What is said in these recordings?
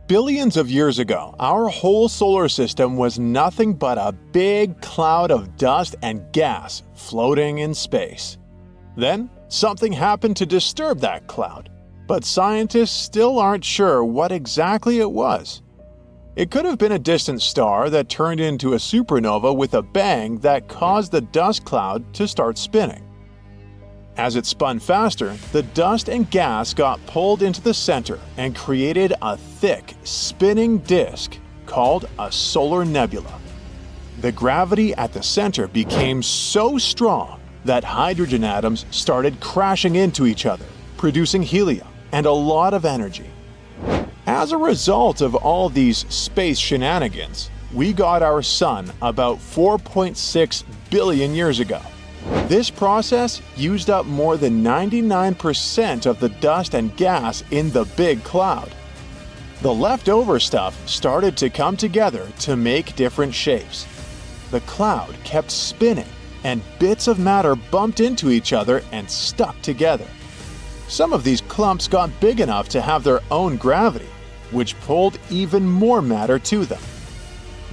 Billions of years ago, our whole solar system was nothing but a big cloud of dust and gas floating in space. Then, something happened to disturb that cloud, but scientists still aren't sure what exactly it was. It could have been a distant star that turned into a supernova with a bang that caused the dust cloud to start spinning. As it spun faster, the dust and gas got pulled into the center and created a thick, spinning disk called a solar nebula. The gravity at the center became so strong that hydrogen atoms started crashing into each other, producing helium and a lot of energy. As a result of all these space shenanigans, we got our sun about 4.6 billion years ago. This process used up more than 99% of the dust and gas in the big cloud. The leftover stuff started to come together to make different shapes. The cloud kept spinning, and bits of matter bumped into each other and stuck together. Some of these clumps got big enough to have their own gravity, which pulled even more matter to them.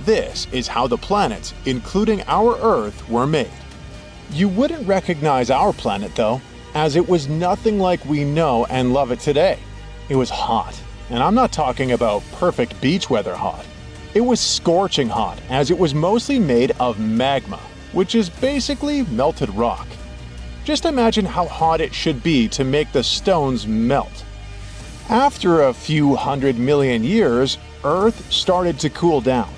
This is how the planets, including our Earth, were made. You wouldn't recognize our planet though, as it was nothing like we know and love it today. It was hot, and I'm not talking about perfect beach weather hot. It was scorching hot, as it was mostly made of magma, which is basically melted rock. Just imagine how hot it should be to make the stones melt. After a few 100 million years, Earth started to cool down.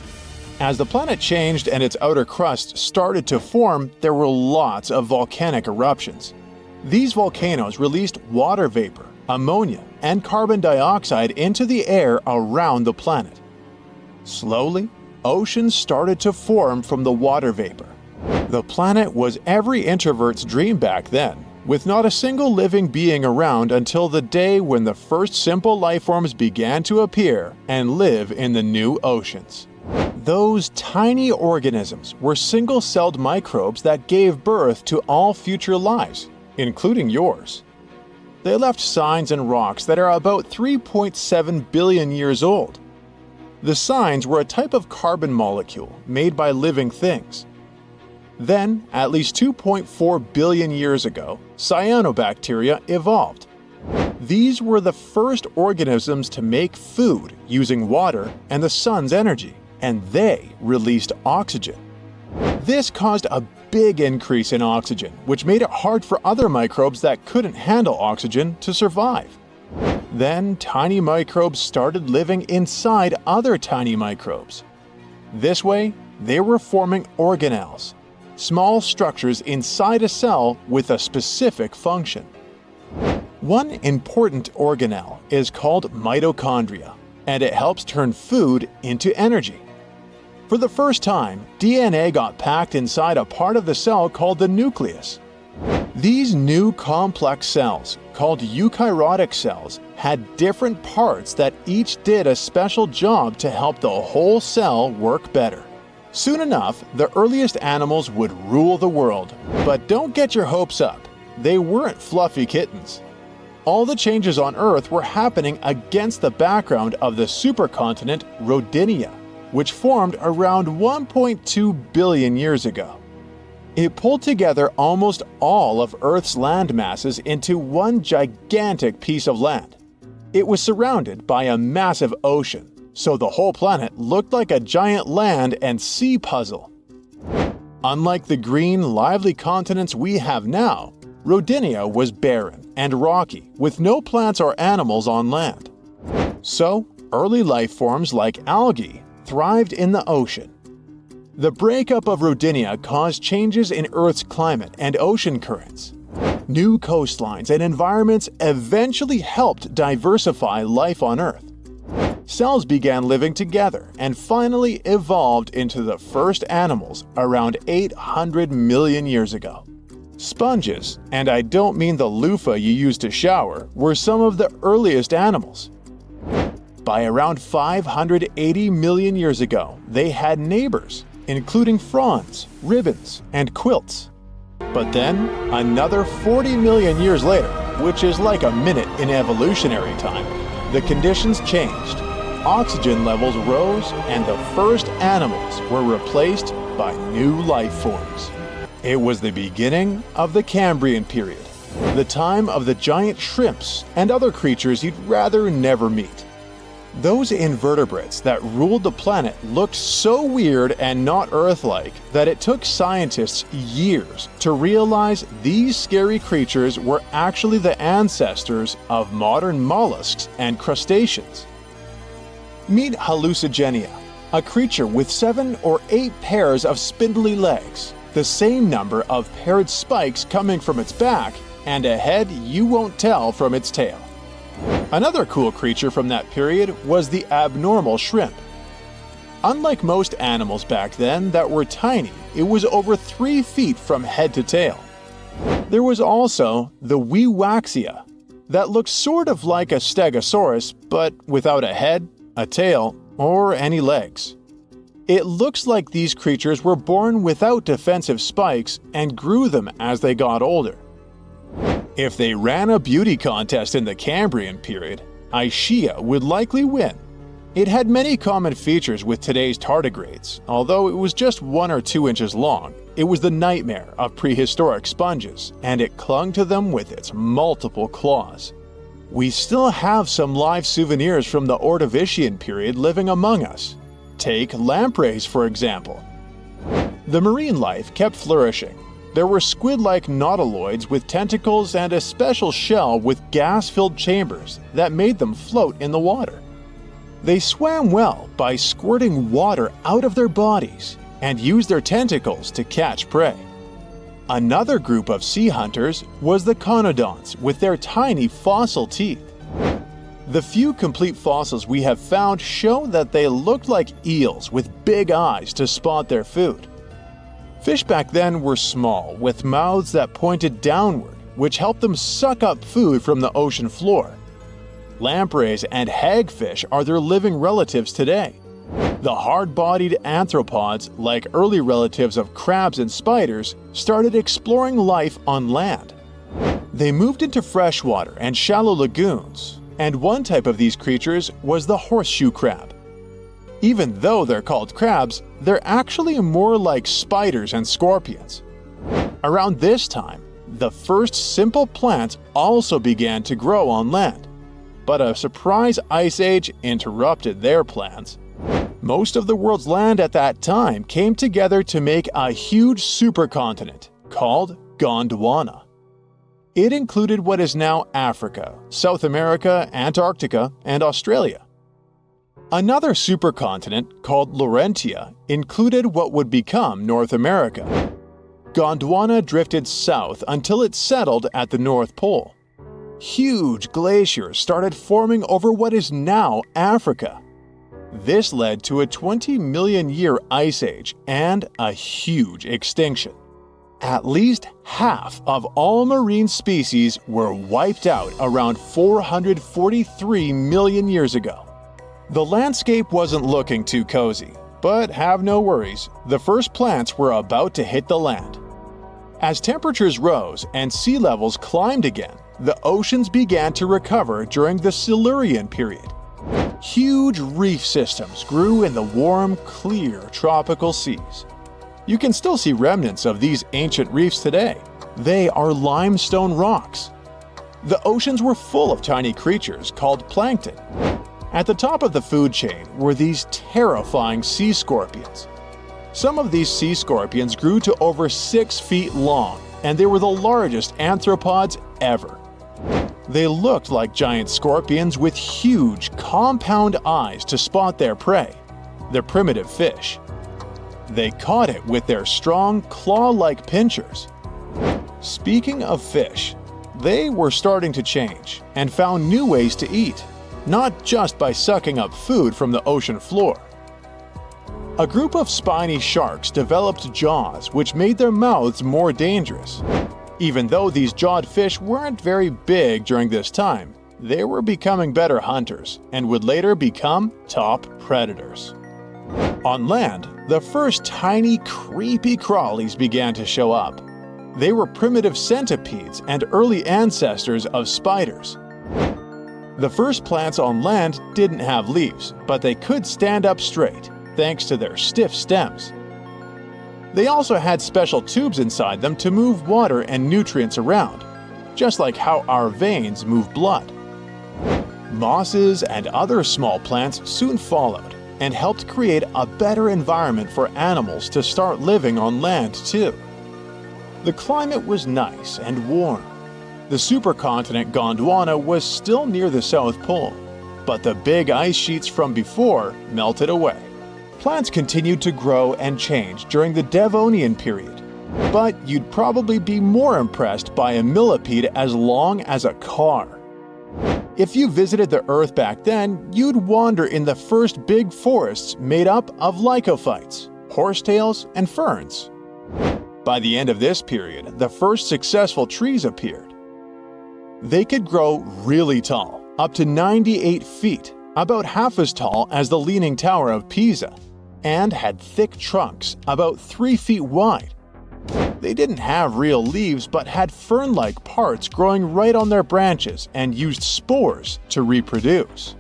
As the planet changed and its outer crust started to form, there were lots of volcanic eruptions. These volcanoes released water vapor, ammonia, and carbon dioxide into the air around the planet. Slowly, oceans started to form from the water vapor. The planet was every introvert's dream back then, with not a single living being around until the day when the first simple lifeforms began to appear and live in the new oceans. Those tiny organisms were single-celled microbes that gave birth to all future lives, including yours. They left signs in rocks that are about 3.7 billion years old. The signs were a type of carbon molecule made by living things. Then, at least 2.4 billion years ago, cyanobacteria evolved. These were the first organisms to make food using water and the sun's energy, and they released oxygen. This caused a big increase in oxygen, which made it hard for other microbes that couldn't handle oxygen to survive. Then, tiny microbes started living inside other tiny microbes. This way, they were forming organelles, small structures inside a cell with a specific function. One important organelle is called mitochondria, and it helps turn food into energy. For the first time, DNA got packed inside a part of the cell called the nucleus. These new complex cells, called eukaryotic cells, had different parts that each did a special job to help the whole cell work better. Soon enough, the earliest animals would rule the world. But don't get your hopes up. They weren't fluffy kittens. All the changes on Earth were happening against the background of the supercontinent Rodinia, which formed around 1.2 billion years ago. It pulled together almost all of Earth's land masses into one gigantic piece of land. It was surrounded by a massive ocean, so the whole planet looked like a giant land and sea puzzle. Unlike the green, lively continents we have now, Rodinia was barren and rocky, with no plants or animals on land. So, early life forms like algae thrived in the ocean. The breakup of Rodinia caused changes in Earth's climate and ocean currents. New coastlines and environments eventually helped diversify life on Earth. Cells began living together and finally evolved into the first animals around 800 million years ago. Sponges, and I don't mean the loofah you use to shower, were some of the earliest animals. By around 580 million years ago, they had neighbors, including fronds, ribbons, and quilts. But then, another 40 million years later, which is like a minute in evolutionary time, the conditions changed. oxygen levels rose and the first animals were replaced by new life forms. It was the beginning of the Cambrian period, the time of the giant shrimps and other creatures you'd rather never meet. Those invertebrates that ruled the planet looked so weird and not Earth-like that it took scientists years to realize these scary creatures were actually the ancestors of modern mollusks and crustaceans. Meet hallucigenia, a creature with 7 or 8 pairs of spindly legs, the same number of paired spikes coming from its back, and a head you won't tell from its tail. Another cool creature from that period was the abnormal shrimp. Unlike most animals back then that were tiny, it was over 3 feet from head to tail. There was also the Weewaxia, that looked sort of like a stegosaurus, but without a head, a tail, or any legs. It looks like these creatures were born without defensive spikes and grew them as they got older. If they ran a beauty contest in the Cambrian period, Aishia would likely win. It had many common features with today's tardigrades. Although it was just 1 or 2 inches long, it was the nightmare of prehistoric sponges, and it clung to them with its multiple claws. We still have some live souvenirs from the Ordovician period living among us. Take lampreys, for example. The marine life kept flourishing. There were squid-like nautiloids with tentacles and a special shell with gas-filled chambers that made them float in the water. They swam well by squirting water out of their bodies and used their tentacles to catch prey. Another group of sea hunters was the conodonts with their tiny fossil teeth. The few complete fossils we have found show that they looked like eels with big eyes to spot their food. Fish back then were small, with mouths that pointed downward, which helped them suck up food from the ocean floor. Lampreys and hagfish are their living relatives today. The hard-bodied arthropods, like early relatives of crabs and spiders, started exploring life on land. They moved into freshwater and shallow lagoons, and one type of these creatures was the horseshoe crab. Even though they're called crabs, they're actually more like spiders and scorpions. Around this time, the first simple plants also began to grow on land, but a surprise ice age interrupted their plans. Most of the world's land at that time came together to make a huge supercontinent called Gondwana. It included what is now Africa, South America, Antarctica, and Australia. Another supercontinent, called Laurentia, included what would become North America. Gondwana drifted south until it settled at the North Pole. Huge glaciers started forming over what is now Africa. This led to a 20-million-year ice age and a huge extinction. At least half of all marine species were wiped out around 443 million years ago. The landscape wasn't looking too cozy, but have no worries, the first plants were about to hit the land. As temperatures rose and sea levels climbed again, the oceans began to recover during the Silurian period. Huge reef systems grew in the warm, clear tropical seas. You can still see remnants of these ancient reefs today. They are limestone rocks. The oceans were full of tiny creatures called plankton. At the top of the food chain were these terrifying sea scorpions. Some of these sea scorpions grew to over 6 feet long, and they were the largest arthropods ever. They looked like giant scorpions with huge, compound eyes to spot their prey, the primitive fish. They caught it with their strong, claw-like pinchers. Speaking of fish, they were starting to change and found new ways to eat, not just by sucking up food from the ocean floor. A group of spiny sharks developed jaws which made their mouths more dangerous. Even though these jawed fish weren't very big during this time, they were becoming better hunters and would later become top predators. On land, the first tiny, creepy crawlies began to show up. They were primitive centipedes and early ancestors of spiders. The first plants on land didn't have leaves, but they could stand up straight, thanks to their stiff stems. They also had special tubes inside them to move water and nutrients around, just like how our veins move blood. Mosses and other small plants soon followed and helped create a better environment for animals to start living on land too. The climate was nice and warm. The supercontinent Gondwana was still near the South Pole, but the big ice sheets from before melted away. Plants continued to grow and change during the Devonian period, but you'd probably be more impressed by a millipede as long as a car. If you visited the Earth back then, you'd wander in the first big forests made up of lycophytes, horsetails, and ferns. By the end of this period, the first successful trees appeared. They could grow really tall, up to 98 feet, about half as tall as the Leaning Tower of Pisa, and had thick trunks about 3 feet wide. They didn't have real leaves but had fern-like parts growing right on their branches and used spores to reproduce.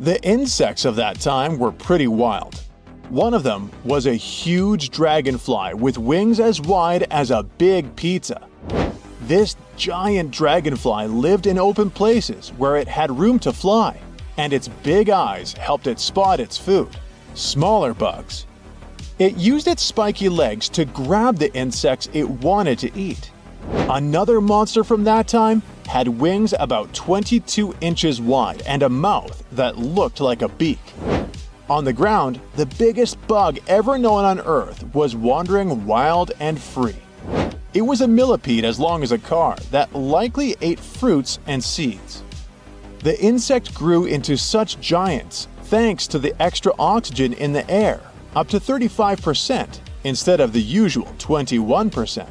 The insects of that time were pretty wild. One of them was a huge dragonfly with wings as wide as a big pizza. This giant dragonfly lived in open places where it had room to fly, and its big eyes helped it spot its food, smaller bugs. It used its spiky legs to grab the insects it wanted to eat. Another monster from that time had wings about 22 inches wide and a mouth that looked like a beak. On the ground, the biggest bug ever known on Earth was wandering wild and free. It was a millipede as long as a car that likely ate fruits and seeds. The insect grew into such giants thanks to the extra oxygen in the air, up to 35% instead of the usual 21%.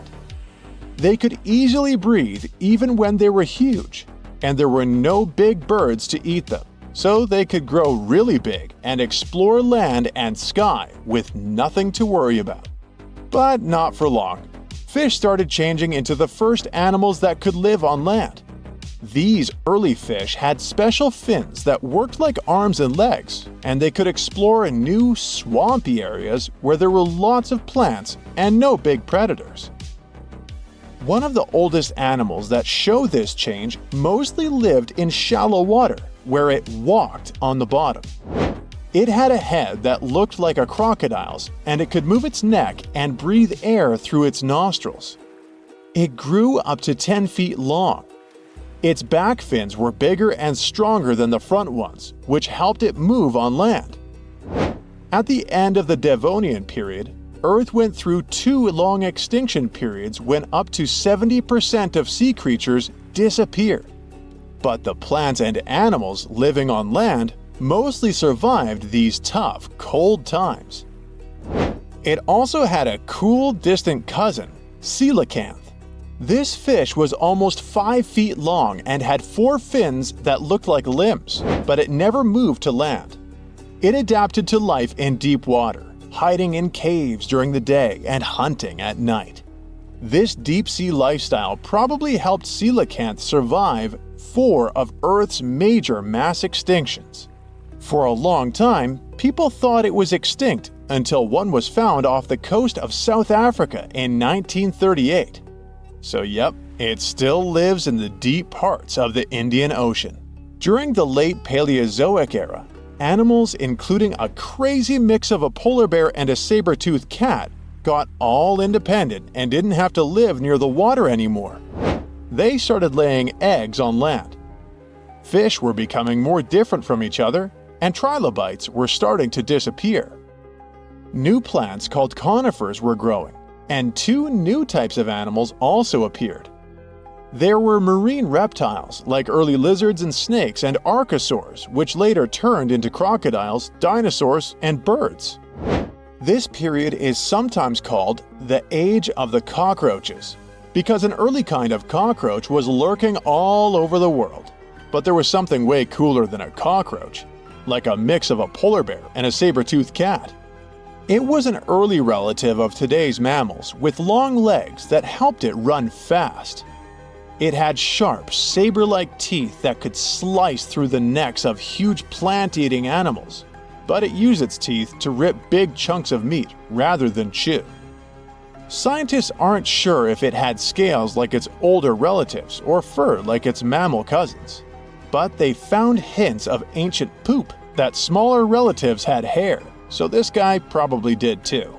They could easily breathe even when they were huge, and there were no big birds to eat them, so they could grow really big and explore land and sky with nothing to worry about. But not for long. Fish started changing into the first animals that could live on land. These early fish had special fins that worked like arms and legs, and they could explore new, swampy areas where there were lots of plants and no big predators. One of the oldest animals that show this change mostly lived in shallow water, where it walked on the bottom. It had a head that looked like a crocodile's, and it could move its neck and breathe air through its nostrils. It grew up to 10 feet long. Its back fins were bigger and stronger than the front ones, which helped it move on land. At the end of the Devonian period, Earth went through 2 long extinction periods when up to 70% of sea creatures disappeared. But the plants and animals living on land mostly survived these tough, cold times. It also had a cool, distant cousin, coelacanth. This fish was almost 5 feet long and had 4 fins that looked like limbs, but it never moved to land. It adapted to life in deep water, hiding in caves during the day and hunting at night. This deep-sea lifestyle probably helped coelacanth survive 4 of Earth's major mass extinctions. For a long time, people thought it was extinct until one was found off the coast of South Africa in 1938. So yep, it still lives in the deep parts of the Indian Ocean. During the late Paleozoic era, animals including a crazy mix of a polar bear and a saber-toothed cat got all independent and didn't have to live near the water anymore. They started laying eggs on land. Fish were becoming more different from each other, and trilobites were starting to disappear. New plants called conifers were growing, and 2 new types of animals also appeared. There were marine reptiles like early lizards and snakes and archosaurs, which later turned into crocodiles, dinosaurs, and birds. This period is sometimes called the Age of the Cockroaches, because an early kind of cockroach was lurking all over the world. But there was something way cooler than a cockroach, like a mix of a polar bear and a saber-toothed cat. It was an early relative of today's mammals with long legs that helped it run fast. It had sharp, saber-like teeth that could slice through the necks of huge plant-eating animals, but it used its teeth to rip big chunks of meat rather than chew. Scientists aren't sure if it had scales like its older relatives or fur like its mammal cousins, but they found hints of ancient poop that smaller relatives had hair, so this guy probably did too.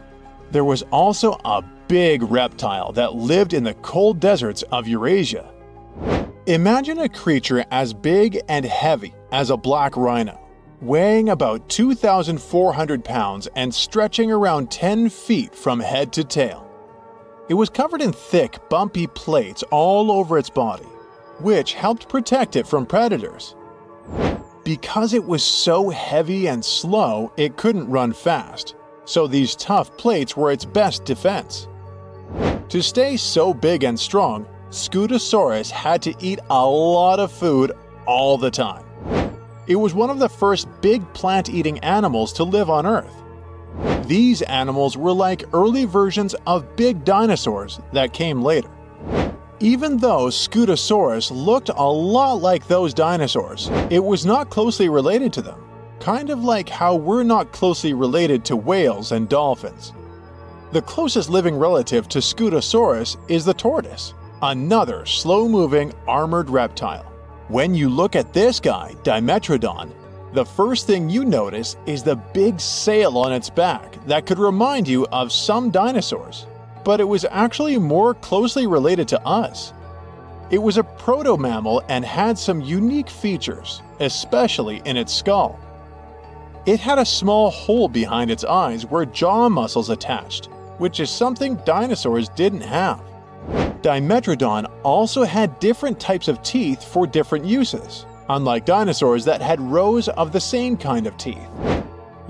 There was also a big reptile that lived in the cold deserts of Eurasia. Imagine a creature as big and heavy as a black rhino, weighing about 2,400 pounds and stretching around 10 feet from head to tail. It was covered in thick, bumpy plates all over its body, which helped protect it from predators. Because it was so heavy and slow, it couldn't run fast, so these tough plates were its best defense. To stay so big and strong, Scutosaurus had to eat a lot of food all the time. It was one of the first big plant-eating animals to live on Earth. These animals were like early versions of big dinosaurs that came later. Even though Scutosaurus looked a lot like those dinosaurs, it was not closely related to them, kind of like how we're not closely related to whales and dolphins. The closest living relative to Scutosaurus is the tortoise, another slow-moving armored reptile. When you look at this guy, Dimetrodon, the first thing you notice is the big sail on its back that could remind you of some dinosaurs, but it was actually more closely related to us. It was a proto-mammal and had some unique features, especially in its skull. It had a small hole behind its eyes where jaw muscles attached, which is something dinosaurs didn't have. Dimetrodon also had different types of teeth for different uses, unlike dinosaurs that had rows of the same kind of teeth.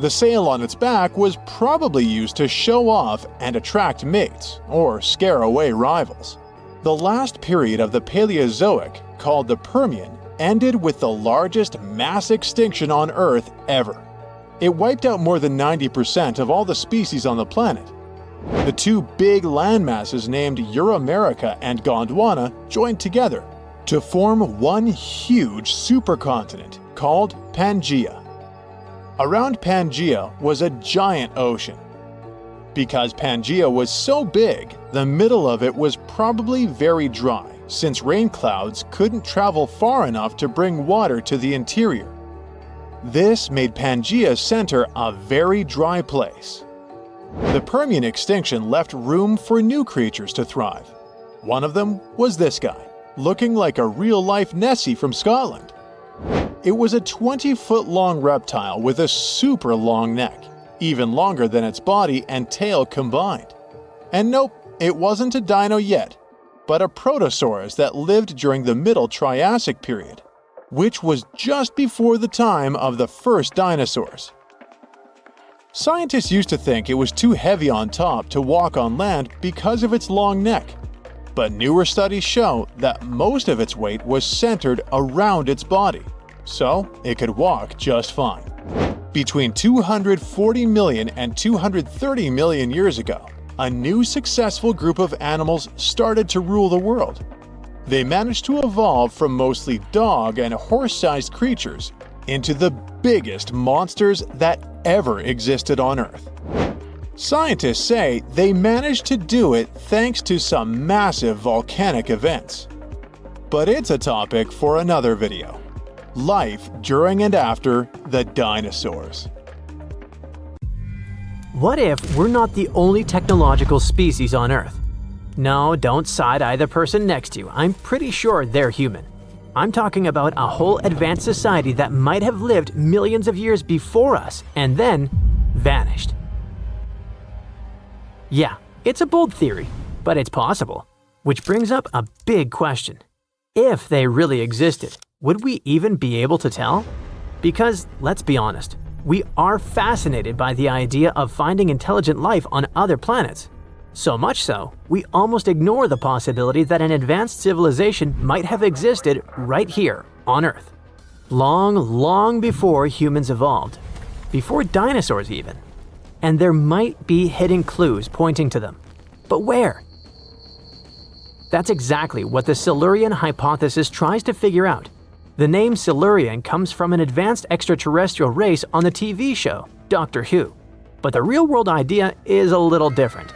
The sail on its back was probably used to show off and attract mates, or scare away rivals. The last period of the Paleozoic, called the Permian, ended with the largest mass extinction on Earth ever. It wiped out more than 90% of all the species on the planet. The two big landmasses named Euramerica and Gondwana joined together to form one huge supercontinent called Pangaea. Around Pangaea was a giant ocean. Because Pangaea was so big, the middle of it was probably very dry, since rain clouds couldn't travel far enough to bring water to the interior. This made Pangaea's center a very dry place. The Permian extinction left room for new creatures to thrive. One of them was this guy, looking like a real-life Nessie from Scotland. It was a 20-foot-long reptile with a super long neck, even longer than its body and tail combined. And nope, it wasn't a dino yet, but a protosaurus that lived during the Middle Triassic period, which was just before the time of the first dinosaurs. Scientists used to think it was too heavy on top to walk on land because of its long neck, but newer studies show that most of its weight was centered around its body, so it could walk just fine. Between 240 million and 230 million years ago, a new successful group of animals started to rule the world. They managed to evolve from mostly dog and horse-sized creatures into the biggest monsters that ever existed on Earth. Scientists say they managed to do it thanks to some massive volcanic events. But it's a topic for another video. Life during and after the dinosaurs. What if we're not the only technological species on Earth? No, don't side-eye the person next to you. I'm pretty sure they're human. I'm talking about a whole advanced society that might have lived millions of years before us and then vanished. Yeah, it's a bold theory, but it's possible. Which brings up a big question. If they really existed, would we even be able to tell? Because, let's be honest, we are fascinated by the idea of finding intelligent life on other planets. So much so, we almost ignore the possibility that an advanced civilization might have existed right here on Earth. Long before humans evolved. Before dinosaurs even. And there might be hidden clues pointing to them. But where? That's exactly what the Silurian hypothesis tries to figure out. The name Silurian comes from an advanced extraterrestrial race on the TV show Doctor Who. But the real-world idea is a little different.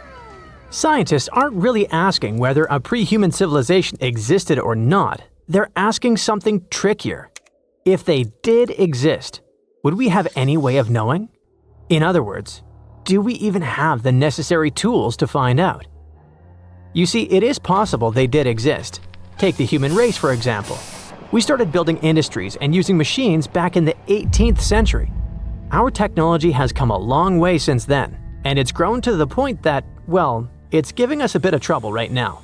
Scientists aren't really asking whether a pre-human civilization existed or not. They're asking something trickier. If they did exist, would we have any way of knowing? In other words, do we even have the necessary tools to find out? You see, it is possible they did exist. Take the human race, for example. We started building industries and using machines back in the 18th century. Our technology has come a long way since then, and it's grown to the point that, well, it's giving us a bit of trouble right now.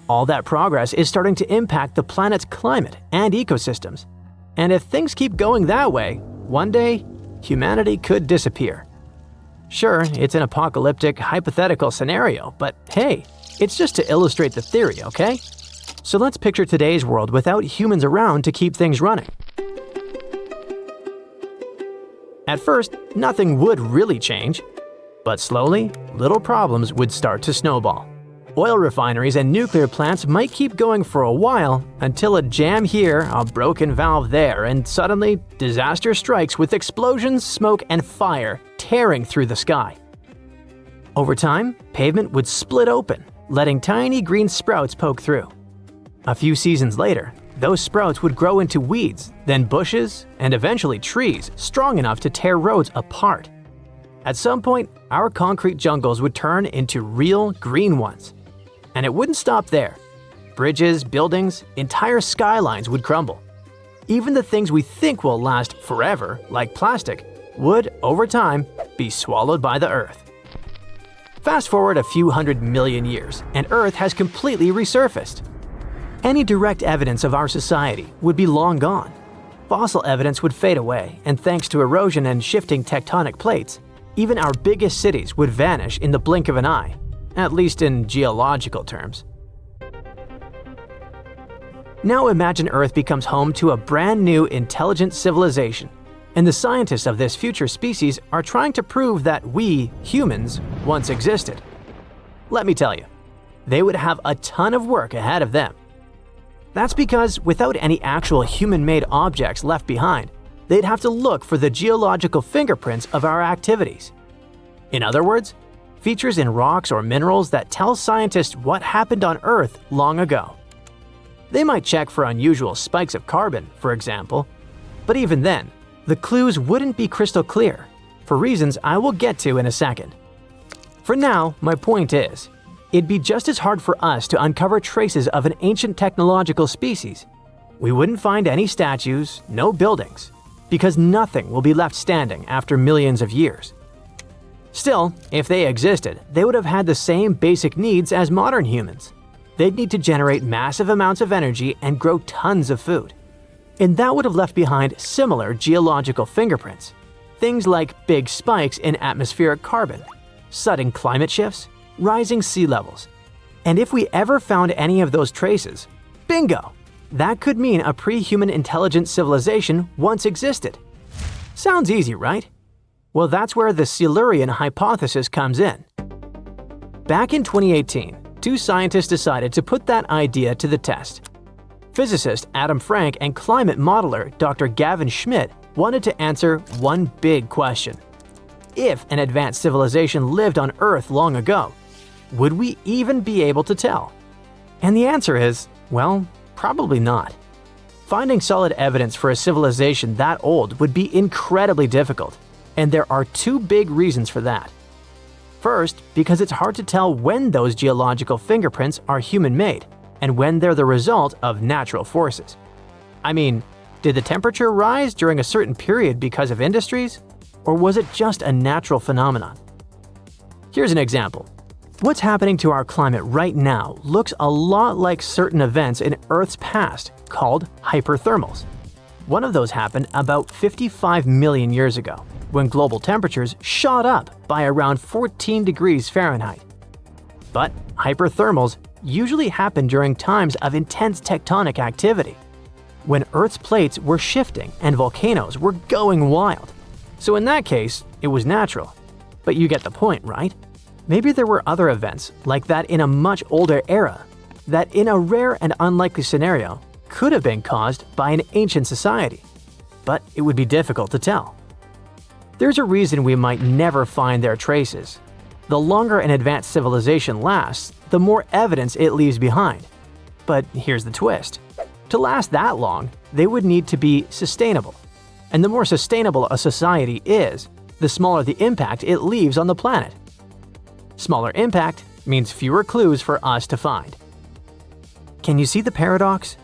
All that progress is starting to impact the planet's climate and ecosystems. And if things keep going that way, one day, humanity could disappear. Sure, it's an apocalyptic, hypothetical scenario, but hey, it's just to illustrate the theory, okay? So let's picture today's world without humans around to keep things running. At first, nothing would really change. But slowly, little problems would start to snowball. Oil refineries and nuclear plants might keep going for a while until a jam here, a broken valve there, and suddenly disaster strikes with explosions, smoke, and fire tearing through the sky. Over time, pavement would split open, letting tiny green sprouts poke through. A few seasons later, those sprouts would grow into weeds, then bushes, and eventually trees strong enough to tear roads apart. At some point, our concrete jungles would turn into real green ones. And it wouldn't stop there. Bridges, buildings, entire skylines would crumble. Even the things we think will last forever, like plastic, would, over time, be swallowed by the Earth. Fast forward a few 100 million years, and Earth has completely resurfaced. Any direct evidence of our society would be long gone. Fossil evidence would fade away, and thanks to erosion and shifting tectonic plates, even our biggest cities would vanish in the blink of an eye, at least in geological terms. Now imagine Earth becomes home to a brand new intelligent civilization, and the scientists of this future species are trying to prove that we, humans, once existed. Let me tell you, they would have a ton of work ahead of them. That's because without any actual human-made objects left behind, they'd have to look for the geological fingerprints of our activities. In other words, features in rocks or minerals that tell scientists what happened on Earth long ago. They might check for unusual spikes of carbon, for example, but even then, the clues wouldn't be crystal clear, for reasons I will get to in a second. For now, my point is, it'd be just as hard for us to uncover traces of an ancient technological species. We wouldn't find any statues, no buildings, because nothing will be left standing after millions of years. Still, if they existed, they would have had the same basic needs as modern humans. They'd need to generate massive amounts of energy and grow tons of food. And that would have left behind similar geological fingerprints. Things like big spikes in atmospheric carbon, sudden climate shifts, rising sea levels. And if we ever found any of those traces, bingo! That could mean a pre-human intelligent civilization once existed. Sounds easy, right? Well, that's where the Silurian hypothesis comes in. Back in 2018, two scientists decided to put that idea to the test. Physicist Adam Frank and climate modeler Dr. Gavin Schmidt wanted to answer one big question. If an advanced civilization lived on Earth long ago, would we even be able to tell? And the answer is, well, probably not. Finding solid evidence for a civilization that old would be incredibly difficult, and there are two big reasons for that. First, because it's hard to tell when those geological fingerprints are human-made and when they're the result of natural forces. I mean, did the temperature rise during a certain period because of industries, or was it just a natural phenomenon? Here's an example. What's happening to our climate right now looks a lot like certain events in Earth's past called hyperthermals. One of those happened about 55 million years ago, when global temperatures shot up by around 14 degrees Fahrenheit. But hyperthermals usually happen during times of intense tectonic activity, when Earth's plates were shifting and volcanoes were going wild. So in that case, it was natural. But you get the point, right? Maybe there were other events like that in a much older era, that in a rare and unlikely scenario could have been caused by an ancient society, but it would be difficult to tell. There's a reason we might never find their traces. The longer an advanced civilization lasts, the more evidence it leaves behind. But here's the twist. To last that long, they would need to be sustainable. And the more sustainable a society is, the smaller the impact it leaves on the planet. Smaller impact means fewer clues for us to find. Can you see the paradox?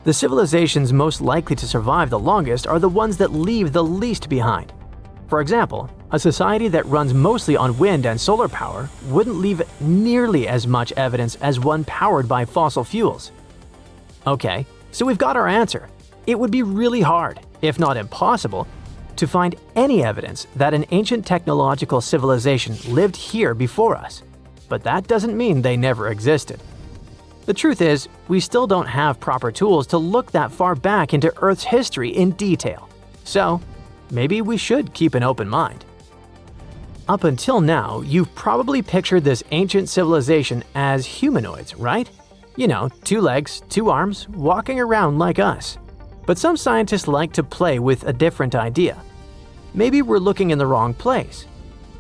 The civilizations most likely to survive the longest are the ones that leave the least behind. For example, a society that runs mostly on wind and solar power wouldn't leave nearly as much evidence as one powered by fossil fuels. Okay, so we've got our answer. It would be really hard, if not impossible, to find any evidence that an ancient technological civilization lived here before us. But that doesn't mean they never existed. The truth is, we still don't have proper tools to look that far back into Earth's history in detail. So, maybe we should keep an open mind. Up until now, you've probably pictured this ancient civilization as humanoids, right? You know, 2 legs, 2 arms, walking around like us. But some scientists like to play with a different idea. Maybe we're looking in the wrong place.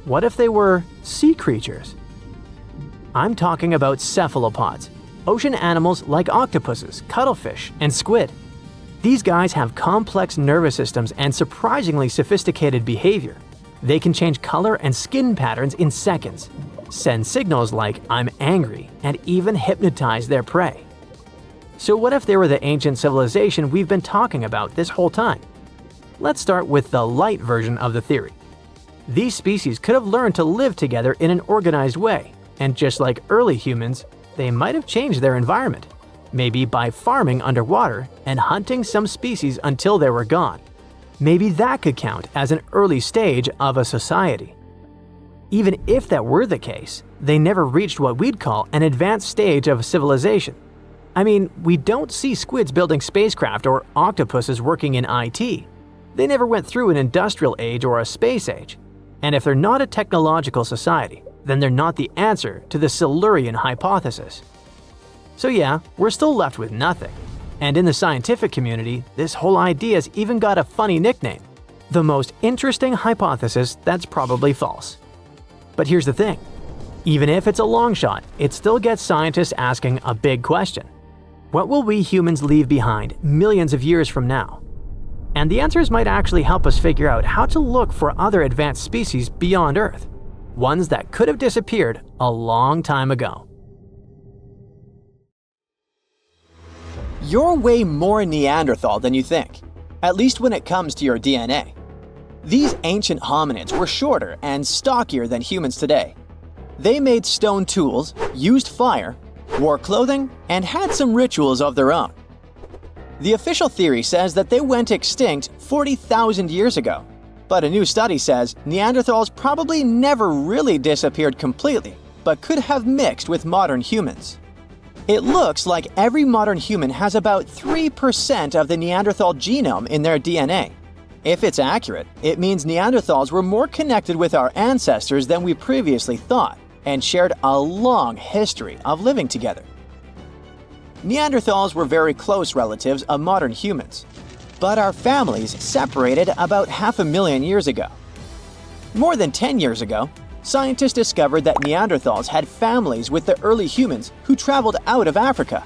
What if they were sea creatures? I'm talking about cephalopods, ocean animals like octopuses, cuttlefish, and squid. These guys have complex nervous systems and surprisingly sophisticated behavior. They can change color and skin patterns in seconds, send signals like "I'm angry," and even hypnotize their prey. So what if they were the ancient civilization we've been talking about this whole time? Let's start with the light version of the theory. These species could have learned to live together in an organized way, and just like early humans, they might have changed their environment, maybe by farming underwater and hunting some species until they were gone. Maybe that could count as an early stage of a society. Even if that were the case, they never reached what we'd call an advanced stage of civilization. I mean, we don't see squids building spacecraft or octopuses working in IT. They never went through an industrial age or a space age. And if they're not a technological society, then they're not the answer to the Silurian hypothesis. So yeah, we're still left with nothing. And in the scientific community, this whole idea's even got a funny nickname: the most interesting hypothesis that's probably false. But here's the thing. Even if it's a long shot, it still gets scientists asking a big question. What will we humans leave behind millions of years from now? And the answers might actually help us figure out how to look for other advanced species beyond Earth, ones that could have disappeared a long time ago. You're way more Neanderthal than you think, at least when it comes to your DNA. These ancient hominids were shorter and stockier than humans today. They made stone tools, used fire, wore clothing, and had some rituals of their own. The official theory says that they went extinct 40,000 years ago, but a new study says Neanderthals probably never really disappeared completely, but could have mixed with modern humans. It looks like every modern human has about 3% of the Neanderthal genome in their DNA. If it's accurate, it means Neanderthals were more connected with our ancestors than we previously thought, and shared a long history of living together. Neanderthals were very close relatives of modern humans, but our families separated about 500,000 years ago. More than 10 years ago, scientists discovered that Neanderthals had families with the early humans who traveled out of Africa.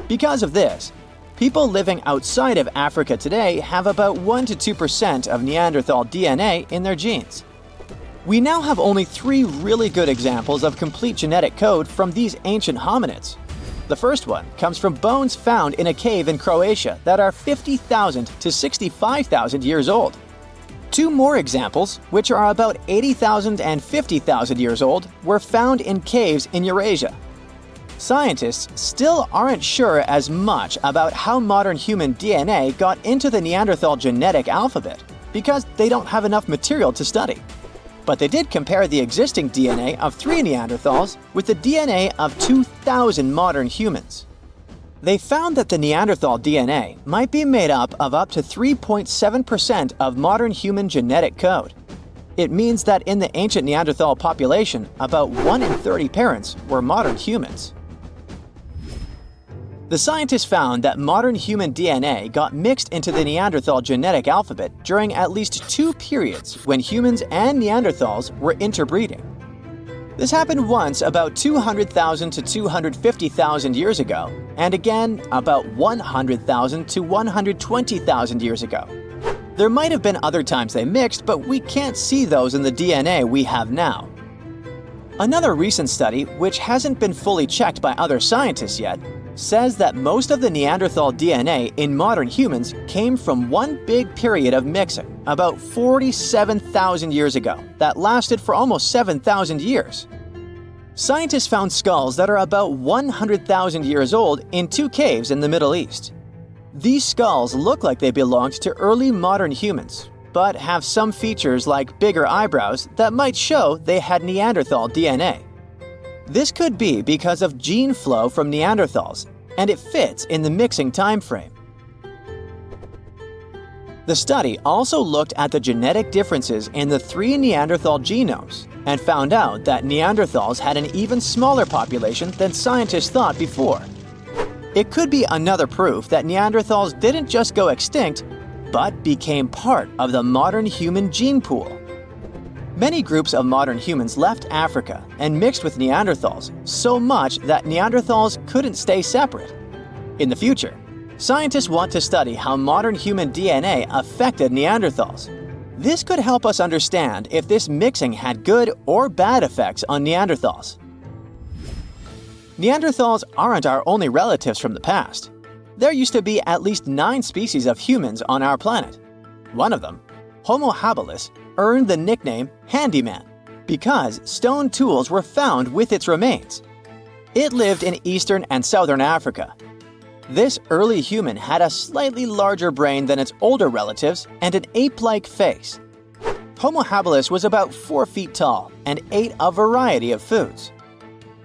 Because of this, people living outside of Africa today have about 1 to 2% of Neanderthal DNA in their genes. We now have only 3 really good examples of complete genetic code from these ancient hominids. The first one comes from bones found in a cave in Croatia that are 50,000 to 65,000 years old. 2 more examples, which are about 80,000 and 50,000 years old, were found in caves in Eurasia. Scientists still aren't sure as much about how modern human DNA got into the Neanderthal genetic alphabet, because they don't have enough material to study. But they did compare the existing DNA of 3 Neanderthals with the DNA of 2,000 modern humans. They found that the Neanderthal DNA might be made up to 3.7% of modern human genetic code. It means that in the ancient Neanderthal population, about 1 in 30 parents were modern humans. The scientists found that modern human DNA got mixed into the Neanderthal genetic alphabet during at least 2 periods when humans and Neanderthals were interbreeding. This happened once about 200,000 to 250,000 years ago, and again about 100,000 to 120,000 years ago. There might have been other times they mixed, but we can't see those in the DNA we have now. Another recent study, which hasn't been fully checked by other scientists yet, says that most of the Neanderthal DNA in modern humans came from one big period of mixing, about 47,000 years ago, that lasted for almost 7,000 years. Scientists found skulls that are about 100,000 years old in 2 caves in the Middle East. These skulls look like they belonged to early modern humans, but have some features like bigger eyebrows that might show they had Neanderthal DNA. This could be because of gene flow from Neanderthals, and it fits in the mixing time frame. The study also looked at the genetic differences in the 3 Neanderthal genomes and found out that Neanderthals had an even smaller population than scientists thought before. It could be another proof that Neanderthals didn't just go extinct, but became part of the modern human gene pool. Many groups of modern humans left Africa and mixed with Neanderthals so much that Neanderthals couldn't stay separate. In the future, scientists want to study how modern human DNA affected Neanderthals. This could help us understand if this mixing had good or bad effects on Neanderthals. Neanderthals aren't our only relatives from the past. There used to be at least 9 species of humans on our planet. One of them, Homo habilis, earned the nickname handyman because stone tools were found with its remains. It lived in eastern and southern Africa. This early human had a slightly larger brain than its older relatives and an ape-like face. Homo habilis was about 4 feet tall and ate a variety of foods.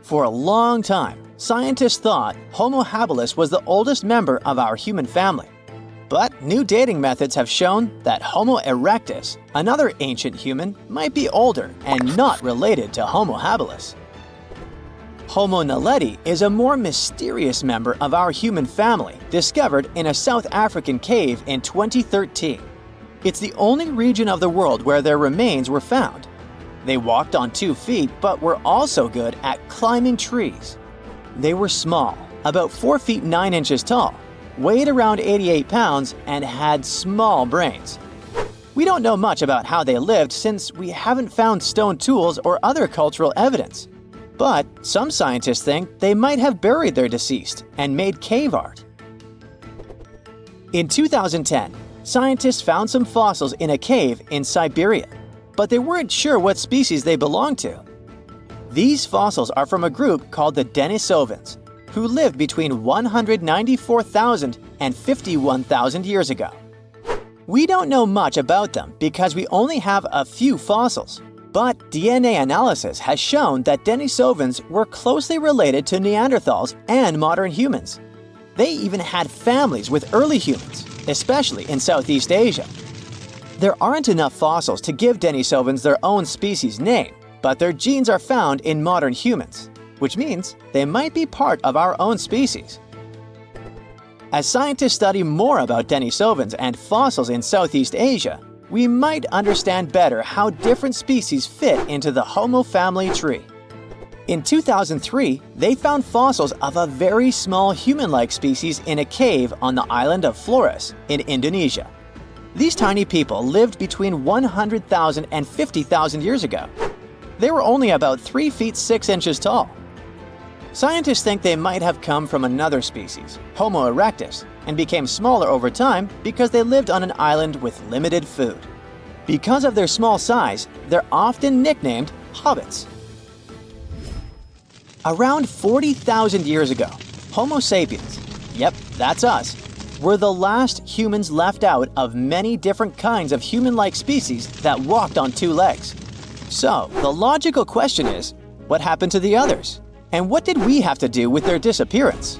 For a long time, scientists thought Homo habilis was the oldest member of our human family. But new dating methods have shown that Homo erectus, another ancient human, might be older and not related to Homo habilis. Homo naledi is a more mysterious member of our human family, discovered in a South African cave in 2013. It's the only region of the world where their remains were found. They walked on 2 feet, but were also good at climbing trees. They were small, about 4 feet 9 inches tall, weighed around 88 pounds, and had small brains. We don't know much about how they lived since we haven't found stone tools or other cultural evidence. But some scientists think they might have buried their deceased and made cave art. In 2010, scientists found some fossils in a cave in Siberia, but they weren't sure what species they belonged to. These fossils are from a group called the Denisovans, who lived between 194,000 and 51,000 years ago. We don't know much about them because we only have a few fossils, but DNA analysis has shown that Denisovans were closely related to Neanderthals and modern humans. They even had families with early humans, especially in Southeast Asia. There aren't enough fossils to give Denisovans their own species name, but their genes are found in modern humans, which means they might be part of our own species. As scientists study more about Denisovans and fossils in Southeast Asia, we might understand better how different species fit into the Homo family tree. In 2003, they found fossils of a very small human-like species in a cave on the island of Flores in Indonesia. These tiny people lived between 100,000 and 50,000 years ago. They were only about 3 feet 6 inches tall. Scientists think they might have come from another species, Homo erectus, and became smaller over time because they lived on an island with limited food. Because of their small size, they're often nicknamed hobbits. Around 40,000 years ago, Homo sapiens, yep, that's us, were the last humans left out of many different kinds of human-like species that walked on 2 legs. So, the logical question is, what happened to the others? And what did we have to do with their disappearance?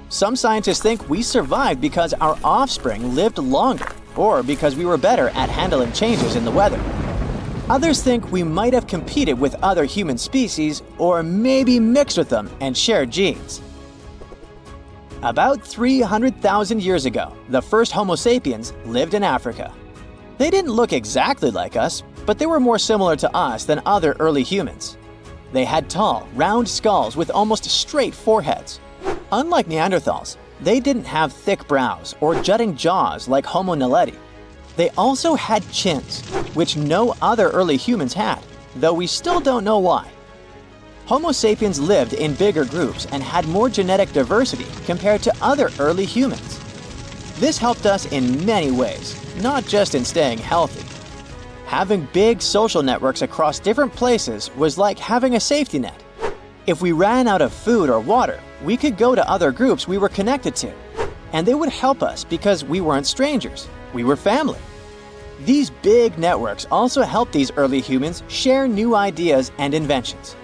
Some scientists think we survived because our offspring lived longer, or because we were better at handling changes in the weather. Others think we might have competed with other human species, or maybe mixed with them and shared genes. About 300,000 years ago, the first Homo sapiens lived in Africa. They didn't look exactly like us, but they were more similar to us than other early humans. They had tall, round skulls with almost straight foreheads. Unlike Neanderthals, they didn't have thick brows or jutting jaws like Homo naledi. They also had chins, which no other early humans had, though we still don't know why. Homo sapiens lived in bigger groups and had more genetic diversity compared to other early humans. This helped us in many ways, not just in staying healthy. Having big social networks across different places was like having a safety net. If we ran out of food or water, we could go to other groups we were connected to, and they would help us because we weren't strangers, we were family. These big networks also helped these early humans share new ideas and inventions.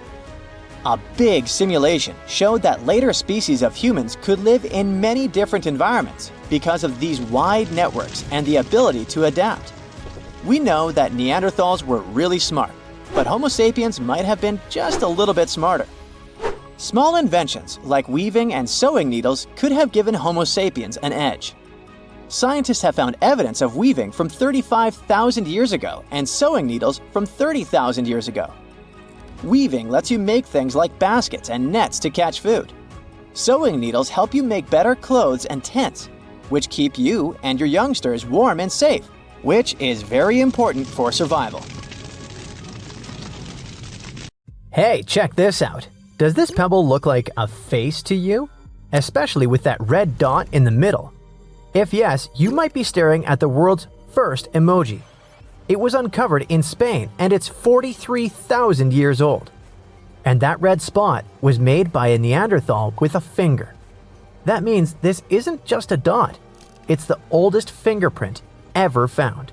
A big simulation showed that later species of humans could live in many different environments because of these wide networks and the ability to adapt. We know that Neanderthals were really smart, but Homo sapiens might have been just a little bit smarter. Small inventions like weaving and sewing needles could have given Homo sapiens an edge. Scientists have found evidence of weaving from 35,000 years ago and sewing needles from 30,000 years ago. Weaving lets you make things like baskets and nets to catch food. Sewing needles help you make better clothes and tents, which keep you and your youngsters warm and safe, which is very important for survival. Hey, check this out. Does this pebble look like a face to you? Especially with that red dot in the middle. If yes, you might be staring at the world's first emoji. It was uncovered in Spain and it's 43,000 years old. And that red spot was made by a Neanderthal with a finger. That means this isn't just a dot, it's the oldest fingerprint ever found.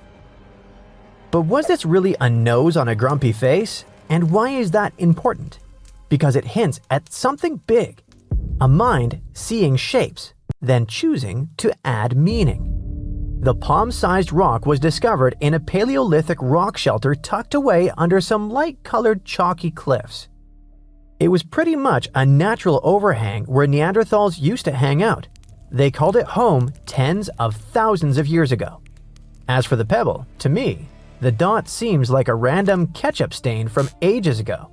But was this really a nose on a grumpy face? And why is that important? Because it hints at something big, a mind seeing shapes, then choosing to add meaning. The palm-sized rock was discovered in a Paleolithic rock shelter tucked away under some light-colored chalky cliffs. It was pretty much a natural overhang where Neanderthals used to hang out. They called it home tens of thousands of years ago. As for the pebble, to me, the dot seems like a random ketchup stain from ages ago.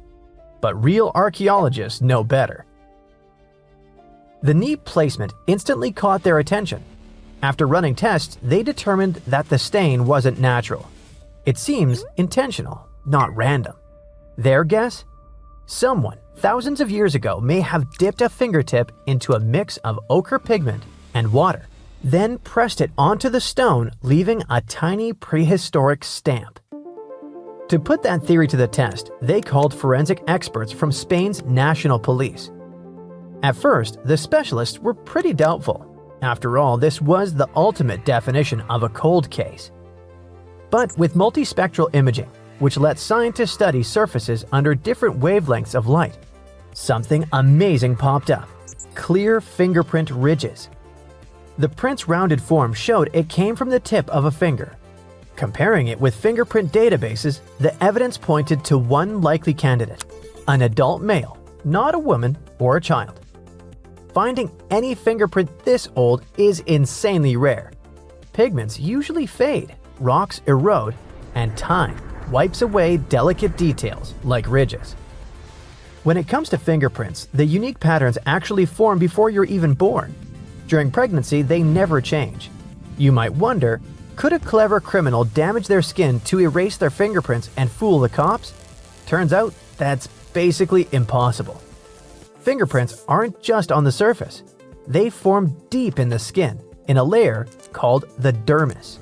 But real archaeologists know better. The neat placement instantly caught their attention. After running tests, they determined that the stain wasn't natural. It seems intentional, not random. Their guess? Someone thousands of years ago may have dipped a fingertip into a mix of ochre pigment and water, then pressed it onto the stone, leaving a tiny prehistoric stamp. To put that theory to the test, they called forensic experts from Spain's national police. At first, the specialists were pretty doubtful. After all, this was the ultimate definition of a cold case. But with multispectral imaging, which lets scientists study surfaces under different wavelengths of light, something amazing popped up: clear fingerprint ridges. The print's rounded form showed it came from the tip of a finger. Comparing it with fingerprint databases, the evidence pointed to one likely candidate: an adult male, not a woman or a child. Finding any fingerprint this old is insanely rare. Pigments usually fade, rocks erode, and time wipes away delicate details like ridges. When it comes to fingerprints, the unique patterns actually form before you're even born. During pregnancy, they never change. You might wonder, could a clever criminal damage their skin to erase their fingerprints and fool the cops? Turns out that's basically impossible. Fingerprints aren't just on the surface. They form deep in the skin, in a layer called the dermis.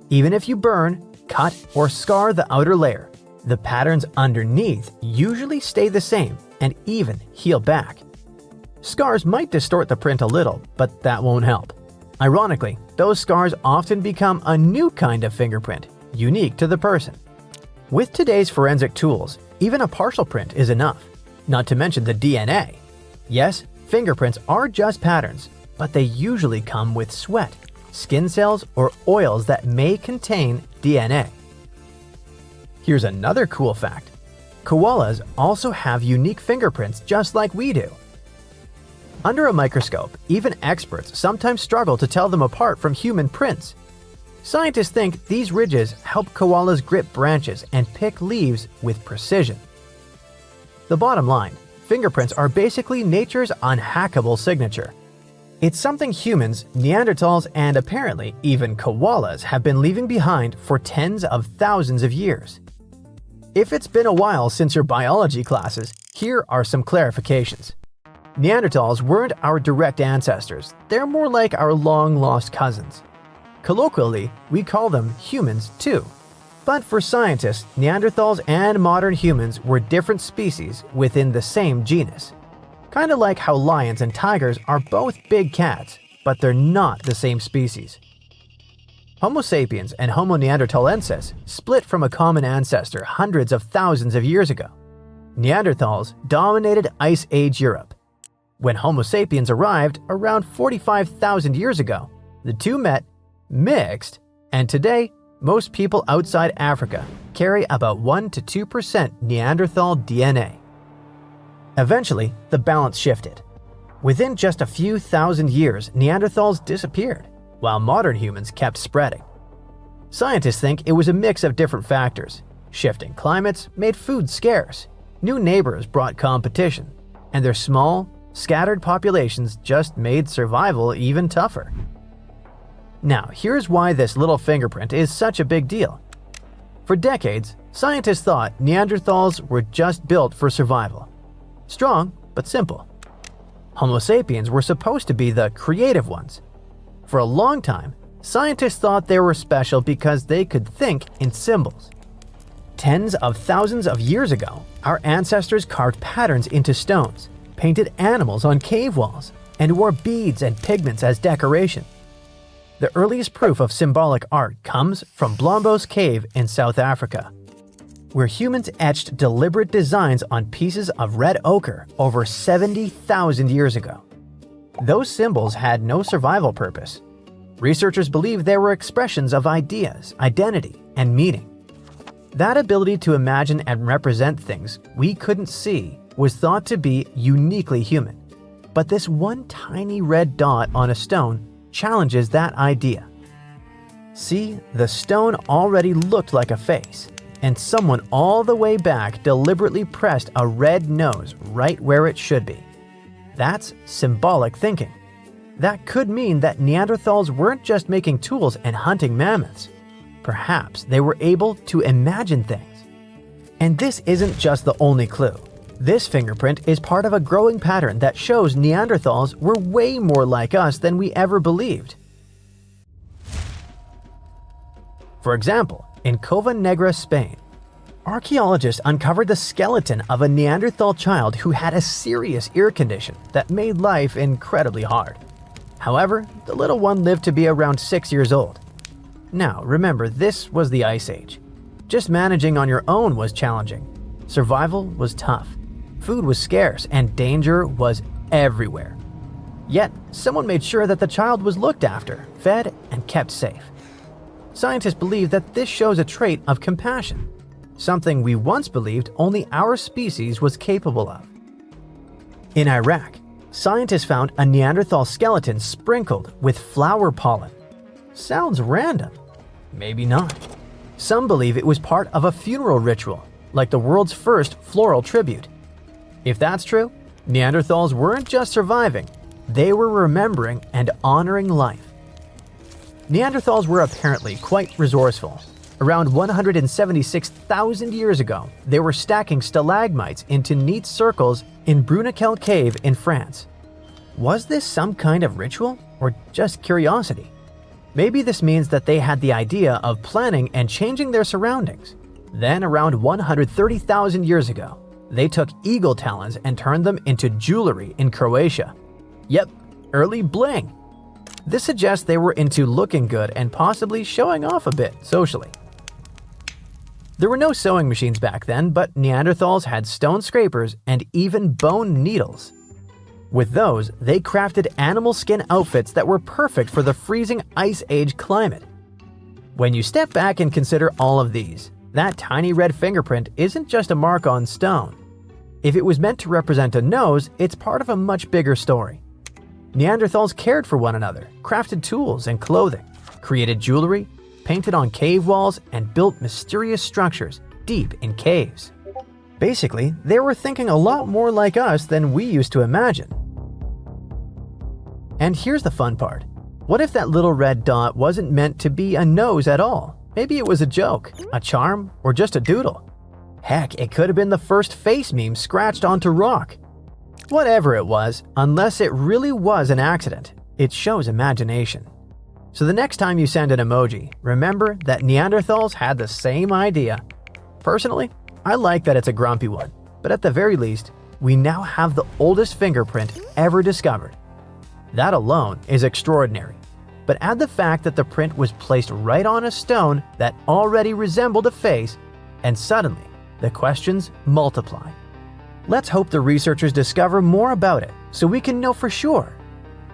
Even if you burn, cut, or scar the outer layer, the patterns underneath usually stay the same and even heal back. Scars might distort the print a little, but that won't help. Ironically, those scars often become a new kind of fingerprint, unique to the person. With today's forensic tools, even a partial print is enough, not to mention the DNA. Yes, fingerprints are just patterns, but they usually come with sweat, skin cells, or oils that may contain DNA. Here's another cool fact. Koalas also have unique fingerprints just like we do. Under a microscope, even experts sometimes struggle to tell them apart from human prints. Scientists think these ridges help koalas grip branches and pick leaves with precision. The bottom line, fingerprints are basically nature's unhackable signature. It's something humans, Neanderthals, and apparently even koalas have been leaving behind for tens of thousands of years. If it's been a while since your biology classes, here are some clarifications. Neanderthals weren't our direct ancestors, they're more like our long-lost cousins. Colloquially, we call them humans too. But for scientists, Neanderthals and modern humans were different species within the same genus. Kind of like how lions and tigers are both big cats, but they're not the same species. Homo sapiens and Homo neanderthalensis split from a common ancestor hundreds of thousands of years ago. Neanderthals dominated Ice Age Europe. When Homo sapiens arrived around 45,000 years ago, the two met, mixed, and today, most people outside Africa carry about 1 to 2% Neanderthal DNA. Eventually, the balance shifted. Within just a few thousand years, Neanderthals disappeared, while modern humans kept spreading. Scientists think it was a mix of different factors. Shifting climates made food scarce, new neighbors brought competition, and their small, scattered populations just made survival even tougher. Now, here's why this little fingerprint is such a big deal. For decades, scientists thought Neanderthals were just built for survival. Strong, but simple. Homo sapiens were supposed to be the creative ones. For a long time, scientists thought they were special because they could think in symbols. Tens of thousands of years ago, our ancestors carved patterns into stones, painted animals on cave walls, and wore beads and pigments as decoration. The earliest proof of symbolic art comes from Blombos Cave in South Africa, where humans etched deliberate designs on pieces of red ochre over 70,000 years ago. Those symbols had no survival purpose. Researchers believe they were expressions of ideas, identity, and meaning. That ability to imagine and represent things we couldn't see was thought to be uniquely human. But this one tiny red dot on a stone challenges that idea. See, the stone already looked like a face, and someone all the way back deliberately pressed a red nose right where it should be. That's symbolic thinking. That could mean that Neanderthals weren't just making tools and hunting mammoths. Perhaps they were able to imagine things. And this isn't just the only clue. This fingerprint is part of a growing pattern that shows Neanderthals were way more like us than we ever believed. For example, in Cova Negra, Spain, archaeologists uncovered the skeleton of a Neanderthal child who had a serious ear condition that made life incredibly hard. However, the little one lived to be around 6 years old. Now, remember, this was the Ice Age. Just managing on your own was challenging. Survival was tough. Food was scarce and danger was everywhere. Yet, someone made sure that the child was looked after, fed, and kept safe. Scientists believe that this shows a trait of compassion, something we once believed only our species was capable of. In Iraq, scientists found a Neanderthal skeleton sprinkled with flower pollen. Sounds random. Maybe not. Some believe it was part of a funeral ritual, like the world's first floral tribute. If that's true, Neanderthals weren't just surviving, they were remembering and honoring life. Neanderthals were apparently quite resourceful. Around 176,000 years ago, they were stacking stalagmites into neat circles in Bruniquel Cave in France. Was this some kind of ritual or just curiosity? Maybe this means that they had the idea of planning and changing their surroundings. Then around 130,000 years ago, they took eagle talons and turned them into jewelry in Croatia. Yep, early bling. This suggests they were into looking good and possibly showing off a bit socially. There were no sewing machines back then, but Neanderthals had stone scrapers and even bone needles. With those, they crafted animal skin outfits that were perfect for the freezing Ice Age climate. When you step back and consider all of these, that tiny red fingerprint isn't just a mark on stone. If it was meant to represent a nose, it's part of a much bigger story. Neanderthals cared for one another, crafted tools and clothing, created jewelry, painted on cave walls, and built mysterious structures deep in caves. Basically, they were thinking a lot more like us than we used to imagine. And here's the fun part. What if that little red dot wasn't meant to be a nose at all? Maybe it was a joke, a charm, or just a doodle. Heck, it could have been the first face meme scratched onto rock. Whatever it was, unless it really was an accident, it shows imagination. So the next time you send an emoji, remember that Neanderthals had the same idea. Personally, I like that it's a grumpy one, but at the very least, we now have the oldest fingerprint ever discovered. That alone is extraordinary, but add the fact that the print was placed right on a stone that already resembled a face, and suddenly, the questions multiply. Let's hope the researchers discover more about it so we can know for sure.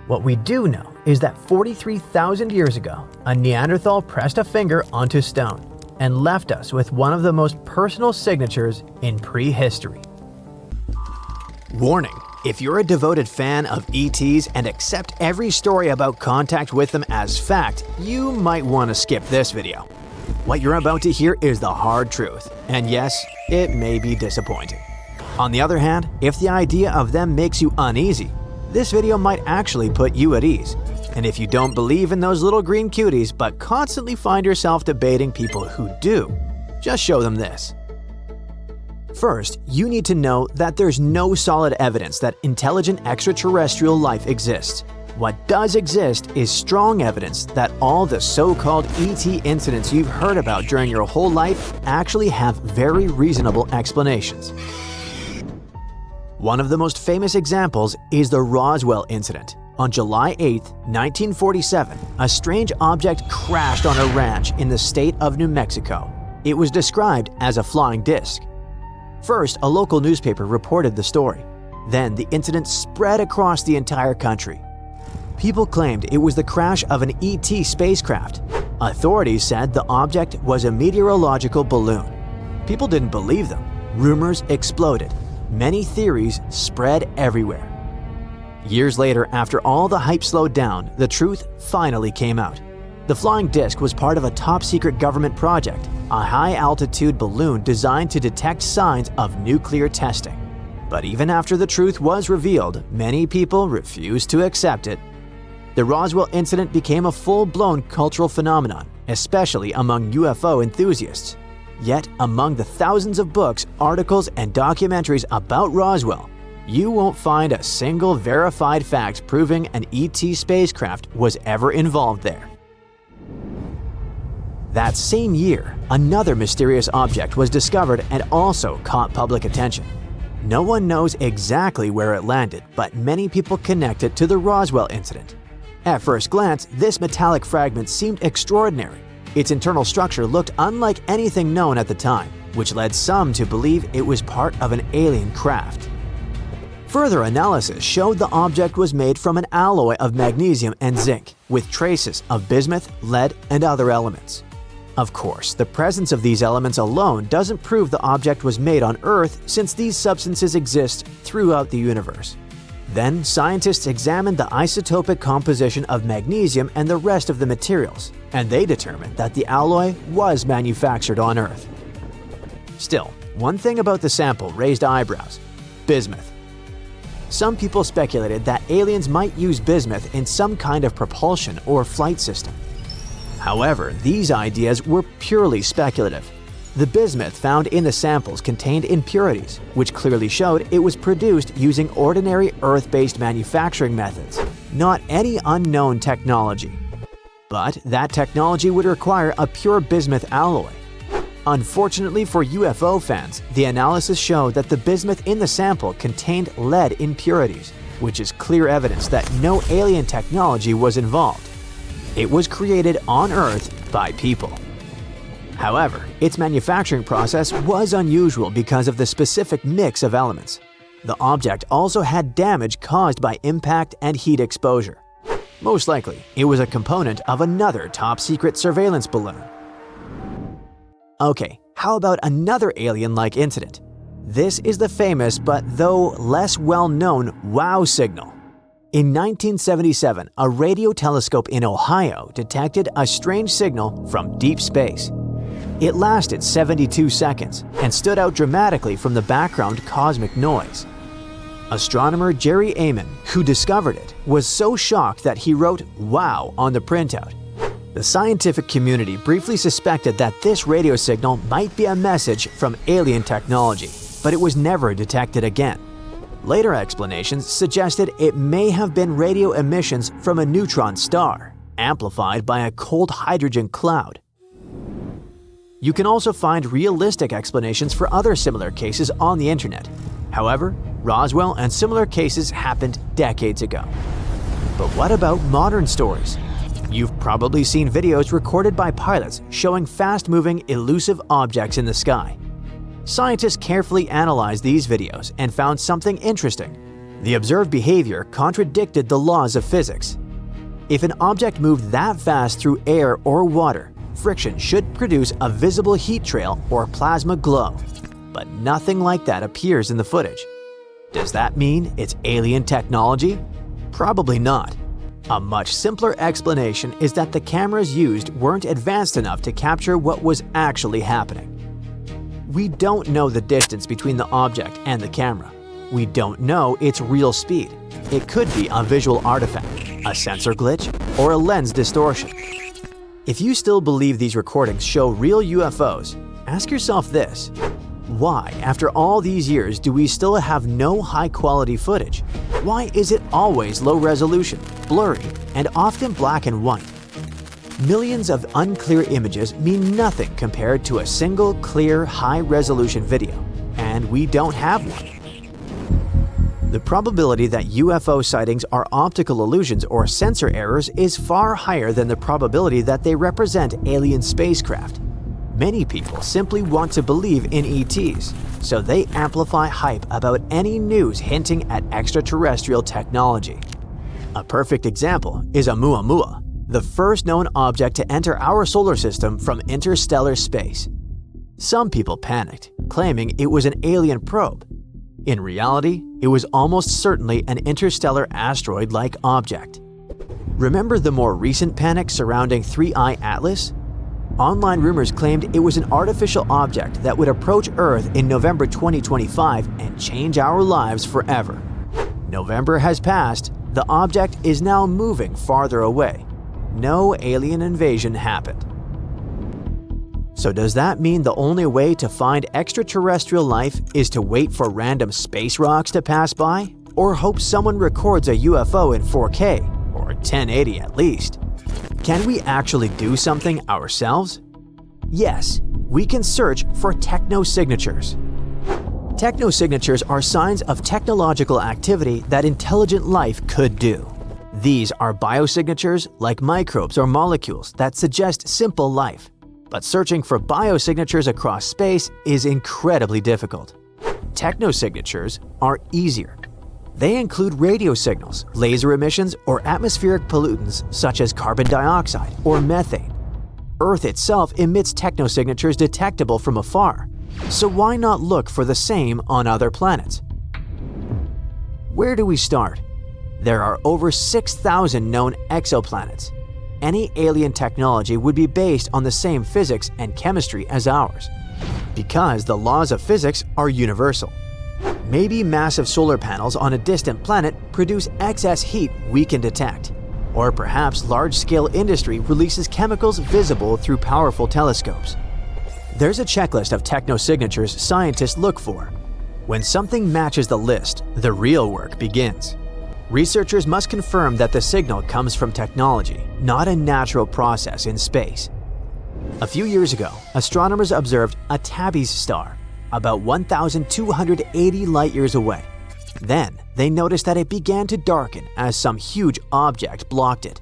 What we do know is that 43,000 years ago, a Neanderthal pressed a finger onto stone and left us with one of the most personal signatures in prehistory. Warning: if you're a devoted fan of ETs and accept every story about contact with them as fact, you might want to skip this video. What you're about to hear is the hard truth, and yes, it may be disappointing. On the other hand, if the idea of them makes you uneasy, this video might actually put you at ease. And if you don't believe in those little green cuties but constantly find yourself debating people who do, just show them this. First, you need to know that there's no solid evidence that intelligent extraterrestrial life exists. What does exist is strong evidence that all the so-called ET incidents you've heard about during your whole life actually have very reasonable explanations. One of the most famous examples is the Roswell incident. On July 8, 1947, a strange object crashed on a ranch in the state of New Mexico. It was described as a flying disc. First, a local newspaper reported the story. Then, the incident spread across the entire country. People claimed it was the crash of an ET spacecraft. Authorities said the object was a meteorological balloon. People didn't believe them. Rumors exploded. Many theories spread everywhere. Years later, after all the hype slowed down, the truth finally came out. The flying disc was part of a top-secret government project, a high-altitude balloon designed to detect signs of nuclear testing. But even after the truth was revealed, many people refused to accept it. The Roswell incident became a full-blown cultural phenomenon, especially among UFO enthusiasts. Yet, among the thousands of books, articles, and documentaries about Roswell, you won't find a single verified fact proving an ET spacecraft was ever involved there. That same year, another mysterious object was discovered and also caught public attention. No one knows exactly where it landed, but many people connect it to the Roswell incident. At first glance, this metallic fragment seemed extraordinary. Its internal structure looked unlike anything known at the time, which led some to believe it was part of an alien craft. Further analysis showed the object was made from an alloy of magnesium and zinc, with traces of bismuth, lead, and other elements. Of course, the presence of these elements alone doesn't prove the object was made on Earth, since these substances exist throughout the universe. Then, scientists examined the isotopic composition of magnesium and the rest of the materials, and they determined that the alloy was manufactured on Earth. Still, one thing about the sample raised eyebrows: bismuth. Some people speculated that aliens might use bismuth in some kind of propulsion or flight system. However, these ideas were purely speculative. The bismuth found in the samples contained impurities, which clearly showed it was produced using ordinary Earth-based manufacturing methods, not any unknown technology. But that technology would require a pure bismuth alloy. Unfortunately for UFO fans, the analysis showed that the bismuth in the sample contained lead impurities, which is clear evidence that no alien technology was involved. It was created on Earth by people. However, its manufacturing process was unusual because of the specific mix of elements. The object also had damage caused by impact and heat exposure. Most likely, it was a component of another top-secret surveillance balloon. Okay, how about another alien-like incident? This is the famous but though less well-known WOW signal. In 1977, a radio telescope in Ohio detected a strange signal from deep space. It lasted 72 seconds and stood out dramatically from the background cosmic noise. Astronomer Jerry Amon, who discovered it, was so shocked that he wrote "Wow" on the printout. The scientific community briefly suspected that this radio signal might be a message from alien technology, but it was never detected again. Later explanations suggested it may have been radio emissions from a neutron star, amplified by a cold hydrogen cloud. You can also find realistic explanations for other similar cases on the internet. However, Roswell and similar cases happened decades ago. But what about modern stories? You've probably seen videos recorded by pilots showing fast-moving, elusive objects in the sky. Scientists carefully analyzed these videos and found something interesting. The observed behavior contradicted the laws of physics. If an object moved that fast through air or water, friction should produce a visible heat trail or plasma glow. But nothing like that appears in the footage. Does that mean it's alien technology? Probably not. A much simpler explanation is that the cameras used weren't advanced enough to capture what was actually happening. We don't know the distance between the object and the camera. We don't know its real speed. It could be a visual artifact, a sensor glitch, or a lens distortion. If you still believe these recordings show real UFOs, ask yourself this: why, after all these years, do we still have no high-quality footage? Why is it always low resolution, blurry, and often black and white? Millions of unclear images mean nothing compared to a single clear, high-resolution video, and we don't have one. The probability that UFO sightings are optical illusions or sensor errors is far higher than the probability that they represent alien spacecraft. Many people simply want to believe in ETs, so they amplify hype about any news hinting at extraterrestrial technology. A perfect example is Oumuamua, the first known object to enter our solar system from interstellar space. Some people panicked, claiming it was an alien probe. In reality, it was almost certainly an interstellar asteroid-like object. Remember the more recent panic surrounding 3I Atlas? Online rumors claimed it was an artificial object that would approach Earth in November 2025 and change our lives forever. November has passed, the object is now moving farther away. No alien invasion happened. So does that mean the only way to find extraterrestrial life is to wait for random space rocks to pass by? Or hope someone records a UFO in 4K, or 1080 at least? Can we actually do something ourselves? Yes, we can search for technosignatures. Technosignatures are signs of technological activity that intelligent life could do. These are biosignatures like microbes or molecules that suggest simple life. But searching for biosignatures across space is incredibly difficult. Technosignatures are easier. They include radio signals, laser emissions, or atmospheric pollutants such as carbon dioxide or methane. Earth itself emits technosignatures detectable from afar, so why not look for the same on other planets? Where do we start? There are over 6,000 known exoplanets. Any alien technology would be based on the same physics and chemistry as ours, because the laws of physics are universal. Maybe massive solar panels on a distant planet produce excess heat we can detect. Or perhaps large-scale industry releases chemicals visible through powerful telescopes. There's a checklist of technosignatures scientists look for. When something matches the list, the real work begins. Researchers must confirm that the signal comes from technology, not a natural process in space. A few years ago, astronomers observed a Tabby's star, about 1,280 light-years away. Then, they noticed that it began to darken as some huge object blocked it.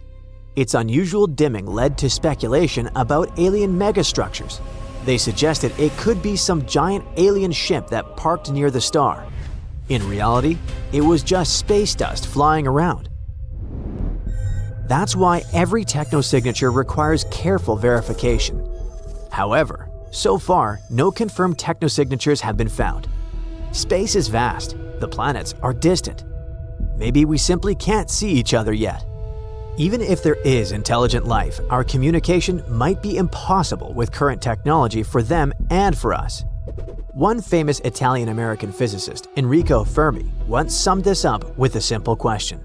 Its unusual dimming led to speculation about alien megastructures. They suggested it could be some giant alien ship that parked near the star. In reality, it was just space dust flying around. That's why every technosignature requires careful verification. However, so far, no confirmed technosignatures have been found. Space is vast, the planets are distant. maybe we simply can't see each other yet. Even if there is intelligent life, our communication might be impossible with current technology for them and for us. One famous Italian-American physicist, Enrico Fermi, once summed this up with a simple question: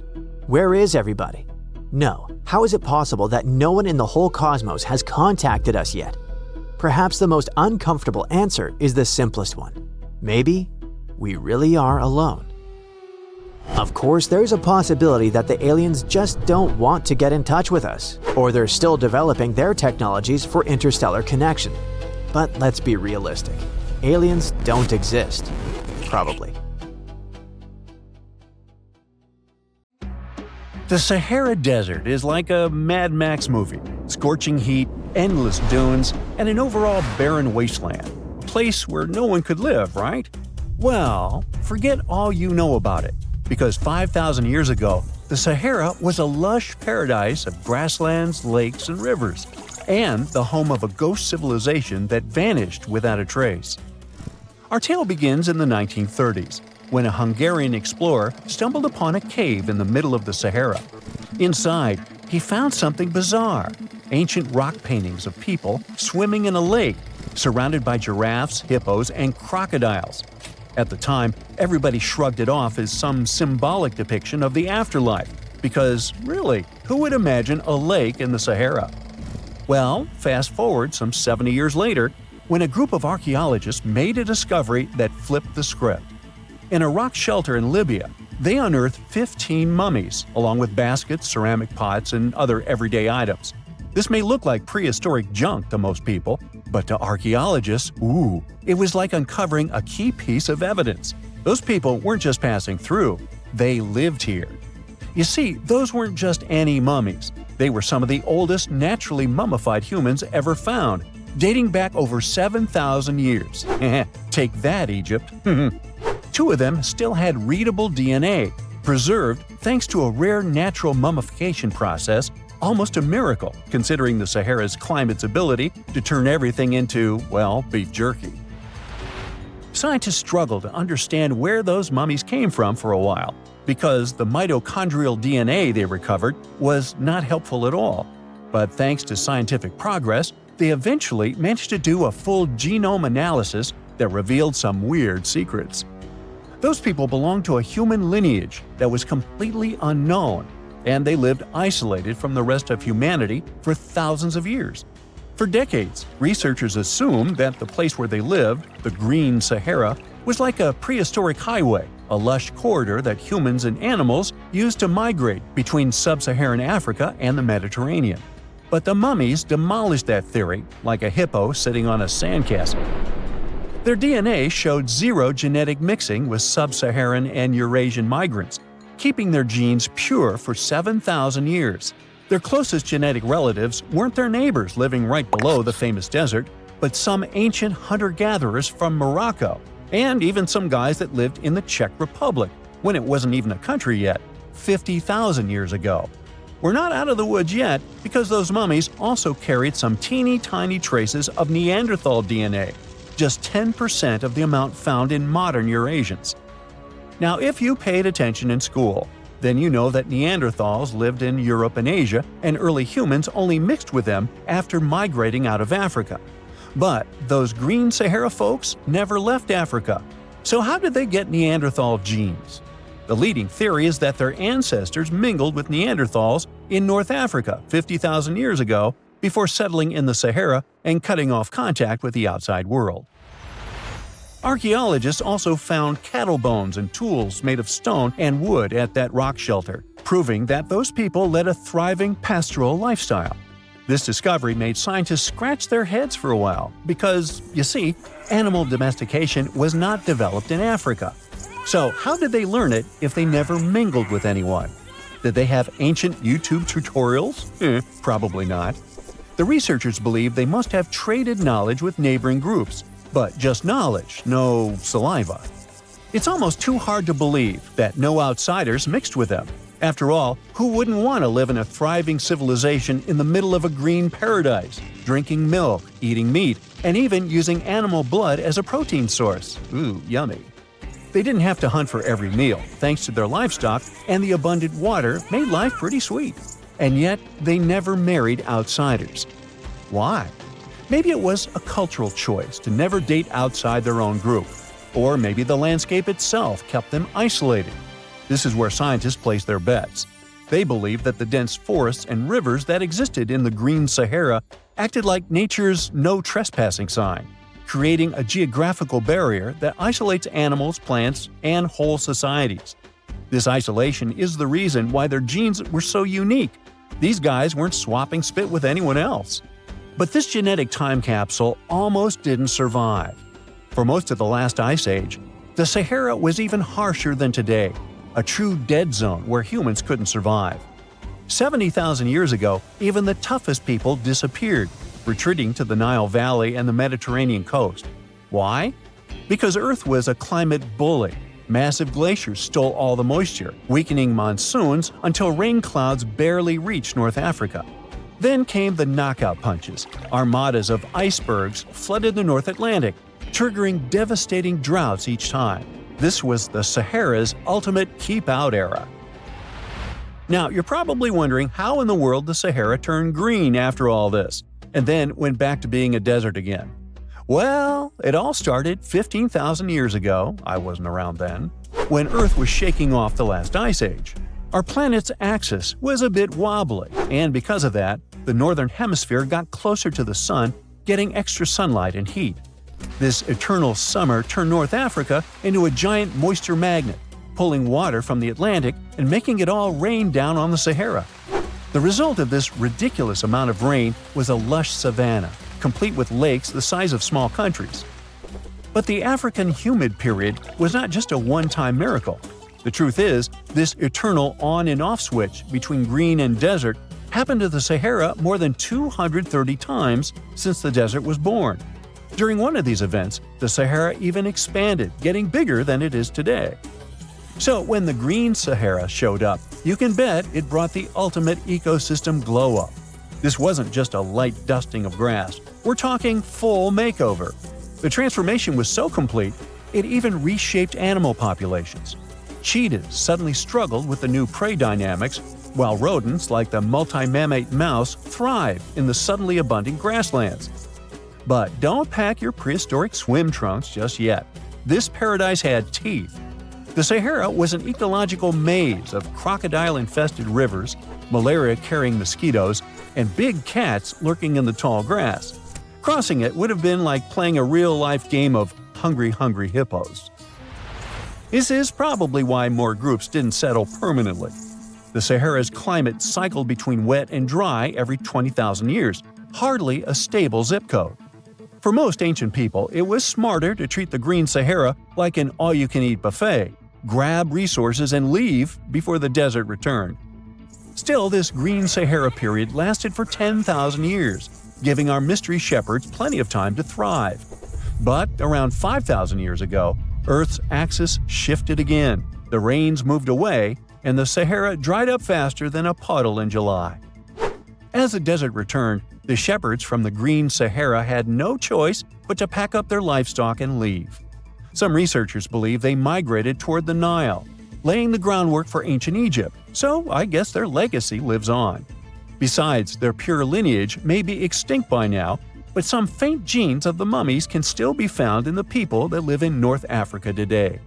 where is everybody? No, how is it possible that no one in the whole cosmos has contacted us yet? Perhaps the most uncomfortable answer is the simplest one. Maybe we really are alone. Of course, there's a possibility that the aliens just don't want to get in touch with us, or they're still developing their technologies for interstellar connection. But let's be realistic. Aliens don't exist. Probably. The Sahara Desert is like a Mad Max movie. Scorching heat, endless dunes, and an overall barren wasteland. A place where no one could live, right? Well, forget all you know about it. Because 5,000 years ago, the Sahara was a lush paradise of grasslands, lakes, and rivers, and the home of a ghost civilization that vanished without a trace. Our tale begins in the 1930s, when a Hungarian explorer stumbled upon a cave in the middle of the Sahara. Inside, he found something bizarre: ancient rock paintings of people swimming in a lake, surrounded by giraffes, hippos, and crocodiles. At the time, everybody shrugged it off as some symbolic depiction of the afterlife, because really, who would imagine a lake in the Sahara? Well, fast forward some 70 years later, when a group of archaeologists made a discovery that flipped the script. In a rock shelter in Libya, they unearthed 15 mummies, along with baskets, ceramic pots, and other everyday items. This may look like prehistoric junk to most people, but to archaeologists, it was like uncovering a key piece of evidence. Those people weren't just passing through, they lived here. You see, those weren't just any mummies. They were some of the oldest naturally mummified humans ever found, dating back over 7,000 years. Take that, Egypt. Two of them still had readable DNA, preserved thanks to a rare natural mummification process, almost a miracle considering the Sahara's climate's ability to turn everything into, well, beef jerky. Scientists struggled to understand where those mummies came from for a while, because the mitochondrial DNA they recovered was not helpful at all. But thanks to scientific progress, they eventually managed to do a full genome analysis that revealed some weird secrets. Those people belonged to a human lineage that was completely unknown, and they lived isolated from the rest of humanity for thousands of years. For decades, researchers assumed that the place where they lived, the Green Sahara, was like a prehistoric highway, a lush corridor that humans and animals used to migrate between sub-Saharan Africa and the Mediterranean. But the mummies demolished that theory, like a hippo sitting on a sandcastle. Their DNA showed zero genetic mixing with sub-Saharan and Eurasian migrants, keeping their genes pure for 7,000 years. Their closest genetic relatives weren't their neighbors living right below the famous desert, but some ancient hunter-gatherers from Morocco, and even some guys that lived in the Czech Republic, when it wasn't even a country yet, 50,000 years ago. We're not out of the woods yet, because those mummies also carried some teeny-tiny traces of Neanderthal DNA, just 10% of the amount found in modern Eurasians. Now, if you paid attention in school, then you know that Neanderthals lived in Europe and Asia, and early humans only mixed with them after migrating out of Africa. But those Green Sahara folks never left Africa. So how did they get Neanderthal genes? The leading theory is that their ancestors mingled with Neanderthals in North Africa 50,000 years ago before settling in the Sahara and cutting off contact with the outside world. Archaeologists also found cattle bones and tools made of stone and wood at that rock shelter, proving that those people led a thriving pastoral lifestyle. This discovery made scientists scratch their heads for a while because, you see, animal domestication was not developed in Africa. So how did they learn it if they never mingled with anyone? Did they have ancient YouTube tutorials? Probably not. The researchers believe they must have traded knowledge with neighboring groups, but just knowledge, no saliva. It's almost too hard to believe that no outsiders mixed with them. After all, who wouldn't want to live in a thriving civilization in the middle of a green paradise, drinking milk, eating meat, and even using animal blood as a protein source? Ooh, yummy. They didn't have to hunt for every meal, thanks to their livestock, and the abundant water made life pretty sweet. And yet, they never married outsiders. Why? Maybe it was a cultural choice to never date outside their own group. Or maybe the landscape itself kept them isolated. This is where scientists place their bets. They believe that the dense forests and rivers that existed in the Green Sahara acted like nature's no trespassing sign, creating a geographical barrier that isolates animals, plants, and whole societies. This isolation is the reason why their genes were so unique. These guys weren't swapping spit with anyone else. But this genetic time capsule almost didn't survive. For most of the last ice age, the Sahara was even harsher than today, a true dead zone where humans couldn't survive. 70,000 years ago, even the toughest people disappeared, retreating to the Nile Valley and the Mediterranean coast. Why? Because Earth was a climate bully. Massive glaciers stole all the moisture, weakening monsoons until rain clouds barely reached North Africa. Then came the knockout punches. Armadas of icebergs flooded the North Atlantic, triggering devastating droughts each time. This was the Sahara's ultimate keep-out era. Now, you're probably wondering how in the world the Sahara turned green after all this, and then went back to being a desert again. Well, it all started 15,000 years ago — I wasn't around then — when Earth was shaking off the last ice age. Our planet's axis was a bit wobbly, and because of that, the northern hemisphere got closer to the sun, getting extra sunlight and heat. This eternal summer turned North Africa into a giant moisture magnet, pulling water from the Atlantic and making it all rain down on the Sahara. The result of this ridiculous amount of rain was a lush savanna, complete with lakes the size of small countries. But the African humid period was not just a one-time miracle. The truth is, this eternal on and off switch between green and desert happened to the Sahara more than 230 times since the desert was born. During one of these events, the Sahara even expanded, getting bigger than it is today. So when the Green Sahara showed up, you can bet it brought the ultimate ecosystem glow-up. This wasn't just a light dusting of grass. We're talking full makeover. The transformation was so complete, it even reshaped animal populations. Cheetahs suddenly struggled with the new prey dynamics, while rodents like the multi-mammate mouse thrived in the suddenly abundant grasslands. But don't pack your prehistoric swim trunks just yet. This paradise had teeth. The Sahara was an ecological maze of crocodile-infested rivers, malaria-carrying mosquitoes, and big cats lurking in the tall grass. Crossing it would have been like playing a real-life game of Hungry Hungry Hippos. This is probably why more groups didn't settle permanently. The Sahara's climate cycled between wet and dry every 20,000 years, hardly a stable zip code. For most ancient people, it was smarter to treat the Green Sahara like an all-you-can-eat buffet, grab resources and leave before the desert returned. Still, this Green Sahara period lasted for 10,000 years, giving our mystery shepherds plenty of time to thrive. But around 5,000 years ago, Earth's axis shifted again, the rains moved away, and the Sahara dried up faster than a puddle in July. As the desert returned, the shepherds from the Green Sahara had no choice but to pack up their livestock and leave. Some researchers believe they migrated toward the Nile, laying the groundwork for ancient Egypt, so I guess their legacy lives on. Besides, their pure lineage may be extinct by now, but some faint genes of the mummies can still be found in the people that live in North Africa today.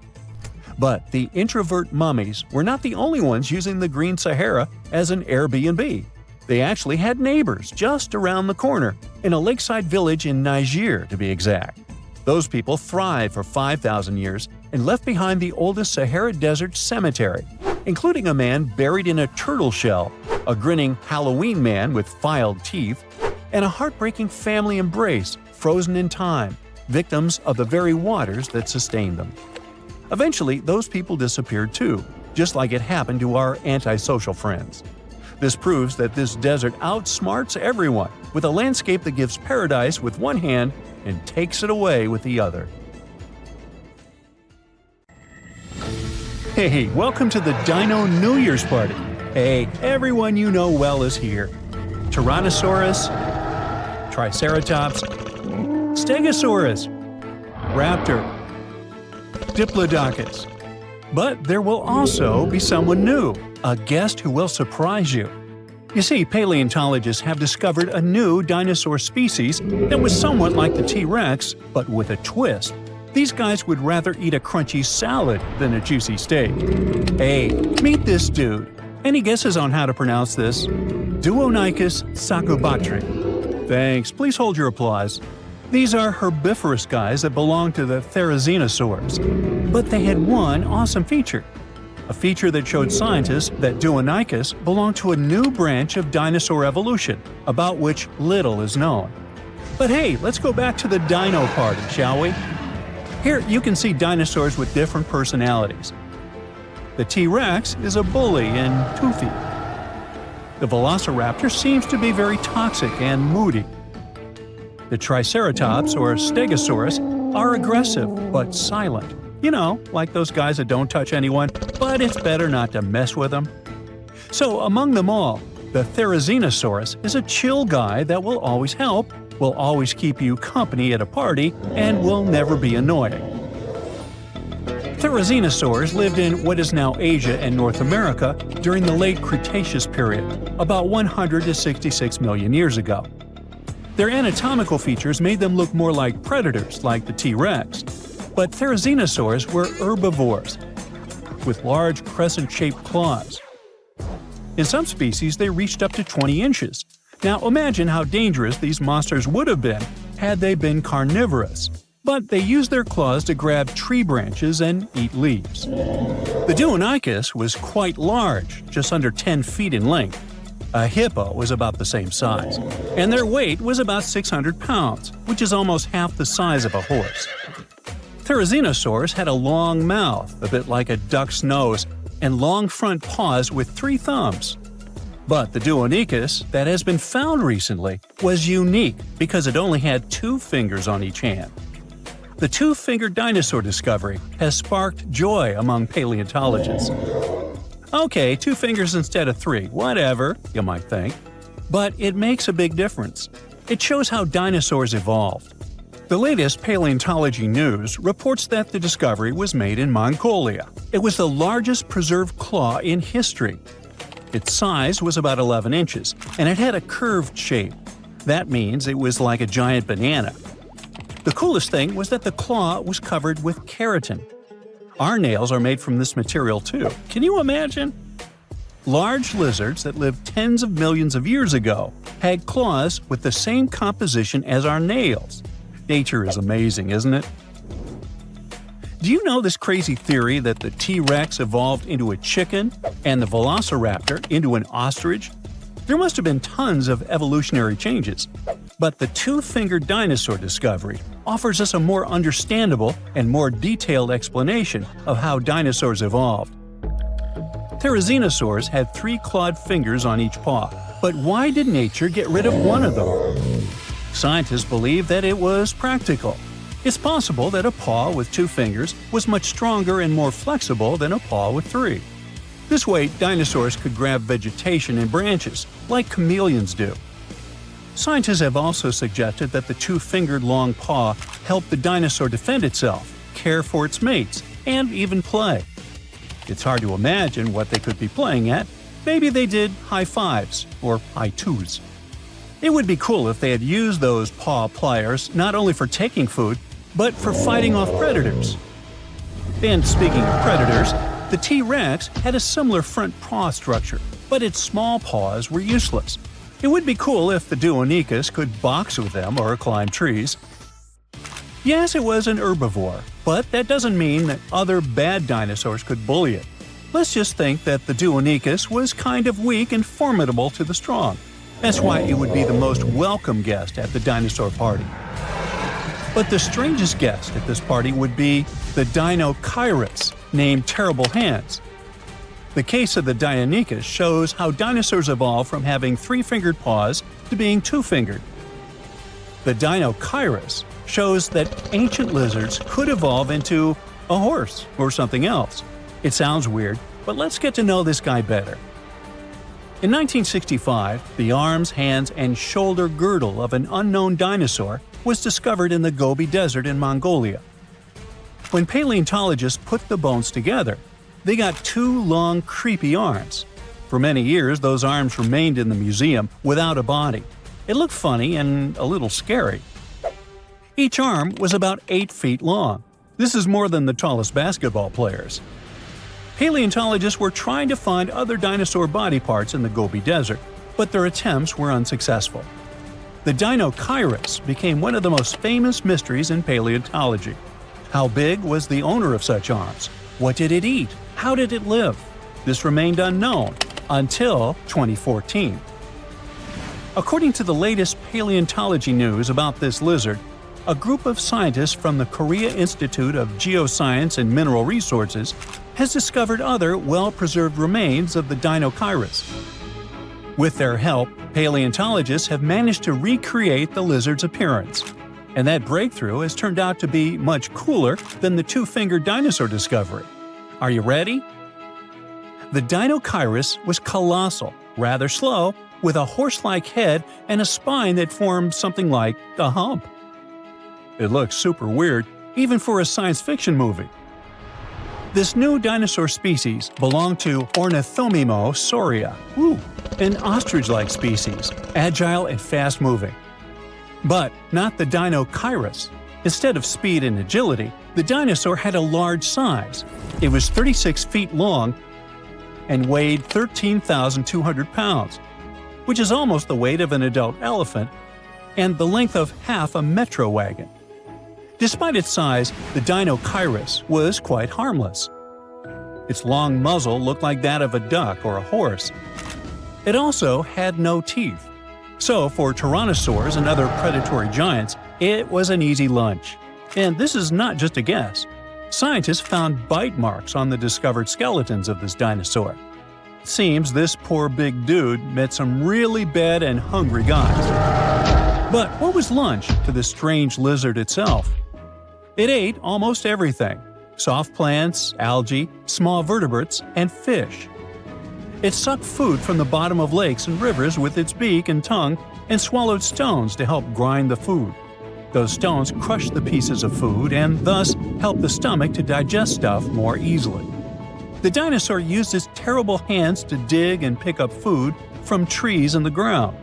But the introvert mummies were not the only ones using the Green Sahara as an Airbnb. They actually had neighbors just around the corner, in a lakeside village in Niger to be exact. Those people thrived for 5,000 years and left behind the oldest Sahara Desert cemetery, including a man buried in a turtle shell, a grinning Halloween man with filed teeth, and a heartbreaking family embrace frozen in time, victims of the very waters that sustained them. Eventually, those people disappeared too, just like it happened to our antisocial friends. This proves that this desert outsmarts everyone, with a landscape that gives paradise with one hand and takes it away with the other. Hey, welcome to the Dino New Year's Party. Hey, everyone you know well is here. Tyrannosaurus, Triceratops, Stegosaurus, Raptor, Diplodocus. But there will also be someone new, a guest who will surprise you. You see, paleontologists have discovered a new dinosaur species that was somewhat like the T-Rex, but with a twist. These guys would rather eat a crunchy salad than a juicy steak. Hey, meet this dude. Any guesses on how to pronounce this? Duonicus sacobatri. Thanks, please hold your applause. These are herbivorous guys that belong to the therizinosaurs. But they had one awesome feature. A feature that showed scientists that Duonicus belonged to a new branch of dinosaur evolution, about which little is known. But hey, let's go back to the dino party, shall we? Here you can see dinosaurs with different personalities. The T-Rex is a bully and toothy. The Velociraptor seems to be very toxic and moody. The Triceratops or Stegosaurus are aggressive but silent. You know, like those guys that don't touch anyone, but it's better not to mess with them. So among them all, the Therizinosaurus is a chill guy that will always help, will always keep you company at a party, and will never be annoying. Therizinosaurs lived in what is now Asia and North America during the late Cretaceous period, about 100 to 66 million years ago. Their anatomical features made them look more like predators, like the T-Rex. But therizinosaurs were herbivores, with large crescent-shaped claws. In some species, they reached up to 20 inches. Now imagine how dangerous these monsters would have been had they been carnivorous. But they used their claws to grab tree branches and eat leaves. The Duonicus was quite large, just under 10 feet in length. A hippo was about the same size, and their weight was about 600 pounds, which is almost half the size of a horse. Therizinosaurs had a long mouth, a bit like a duck's nose, and long front paws with 3 thumbs. But the Duonicus, that has been found recently, was unique because it only had 2 fingers on each hand. The 2-fingered dinosaur discovery has sparked joy among paleontologists. Okay, 2 fingers instead of 3, whatever, you might think. But it makes a big difference. It shows how dinosaurs evolved. The latest paleontology news reports that the discovery was made in Mongolia. It was the largest preserved claw in history. Its size was about 11 inches, and it had a curved shape. That means it was like a giant banana. The coolest thing was that the claw was covered with keratin. Our nails are made from this material too. Can you imagine? Large lizards that lived tens of millions of years ago had claws with the same composition as our nails. Nature is amazing, isn't it? Do you know this crazy theory that the T-Rex evolved into a chicken and the Velociraptor into an ostrich? There must have been tons of evolutionary changes. But the 2-fingered dinosaur discovery offers us a more understandable and more detailed explanation of how dinosaurs evolved. Therizinosaurs had 3 clawed fingers on each paw, but why did nature get rid of one of them? Scientists believe that it was practical. It's possible that a paw with 2 fingers was much stronger and more flexible than a paw with 3. This way, dinosaurs could grab vegetation and branches, like chameleons do. Scientists have also suggested that the 2-fingered long paw helped the dinosaur defend itself, care for its mates, and even play. It's hard to imagine what they could be playing at. Maybe they did high fives or high twos. It would be cool if they had used those paw pliers not only for taking food, but for fighting off predators. And speaking of predators, the T-Rex had a similar front paw structure, but its small paws were useless. It would be cool if the Duonicus could box with them or climb trees. Yes, it was an herbivore, but that doesn't mean that other bad dinosaurs could bully it. Let's just think that the Duonicus was kind of weak and formidable to the strong. That's why it would be the most welcome guest at the dinosaur party. But the strangest guest at this party would be the Deinonychus, named Terrible Hands. The case of the Deinonychus shows how dinosaurs evolved from having 3-fingered paws to being 2-fingered. The Deinonychus shows that ancient lizards could evolve into a horse or something else. It sounds weird, but let's get to know this guy better. In 1965, the arms, hands, and shoulder girdle of an unknown dinosaur was discovered in the Gobi Desert in Mongolia. When paleontologists put the bones together, they got two long, creepy arms. For many years, those arms remained in the museum without a body. It looked funny and a little scary. Each arm was about 8 feet long. This is more than the tallest basketball players. Paleontologists were trying to find other dinosaur body parts in the Gobi Desert, but their attempts were unsuccessful. The Dinochirus became one of the most famous mysteries in paleontology. How big was the owner of such arms? What did it eat? How did it live? This remained unknown until 2014. According to the latest paleontology news about this lizard, a group of scientists from the Korea Institute of Geoscience and Mineral Resources has discovered other well-preserved remains of the Dinochirus. With their help, paleontologists have managed to recreate the lizard's appearance. And that breakthrough has turned out to be much cooler than the two-fingered dinosaur discovery. Are you ready? The Dinochirus was colossal, rather slow, with a horse-like head and a spine that formed something like a hump. It looks super weird, even for a science fiction movie. This new dinosaur species belonged to Ornithomimosauria, an ostrich-like species, agile and fast-moving. But not the Dinochirus. Instead of speed and agility, the dinosaur had a large size. It was 36 feet long and weighed 13,200 pounds, which is almost the weight of an adult elephant and the length of half a metro wagon. Despite its size, the Dinochirus was quite harmless. Its long muzzle looked like that of a duck or a horse. It also had no teeth. So for tyrannosaurs and other predatory giants, it was an easy lunch. And this is not just a guess. Scientists found bite marks on the discovered skeletons of this dinosaur. It seems this poor big dude met some really bad and hungry guys. But what was lunch to this strange lizard itself? It ate almost everything: soft plants, algae, small vertebrates, and fish. It sucked food from the bottom of lakes and rivers with its beak and tongue and swallowed stones to help grind the food. Those stones crushed the pieces of food and thus helped the stomach to digest stuff more easily. The dinosaur used its terrible hands to dig and pick up food from trees and the ground.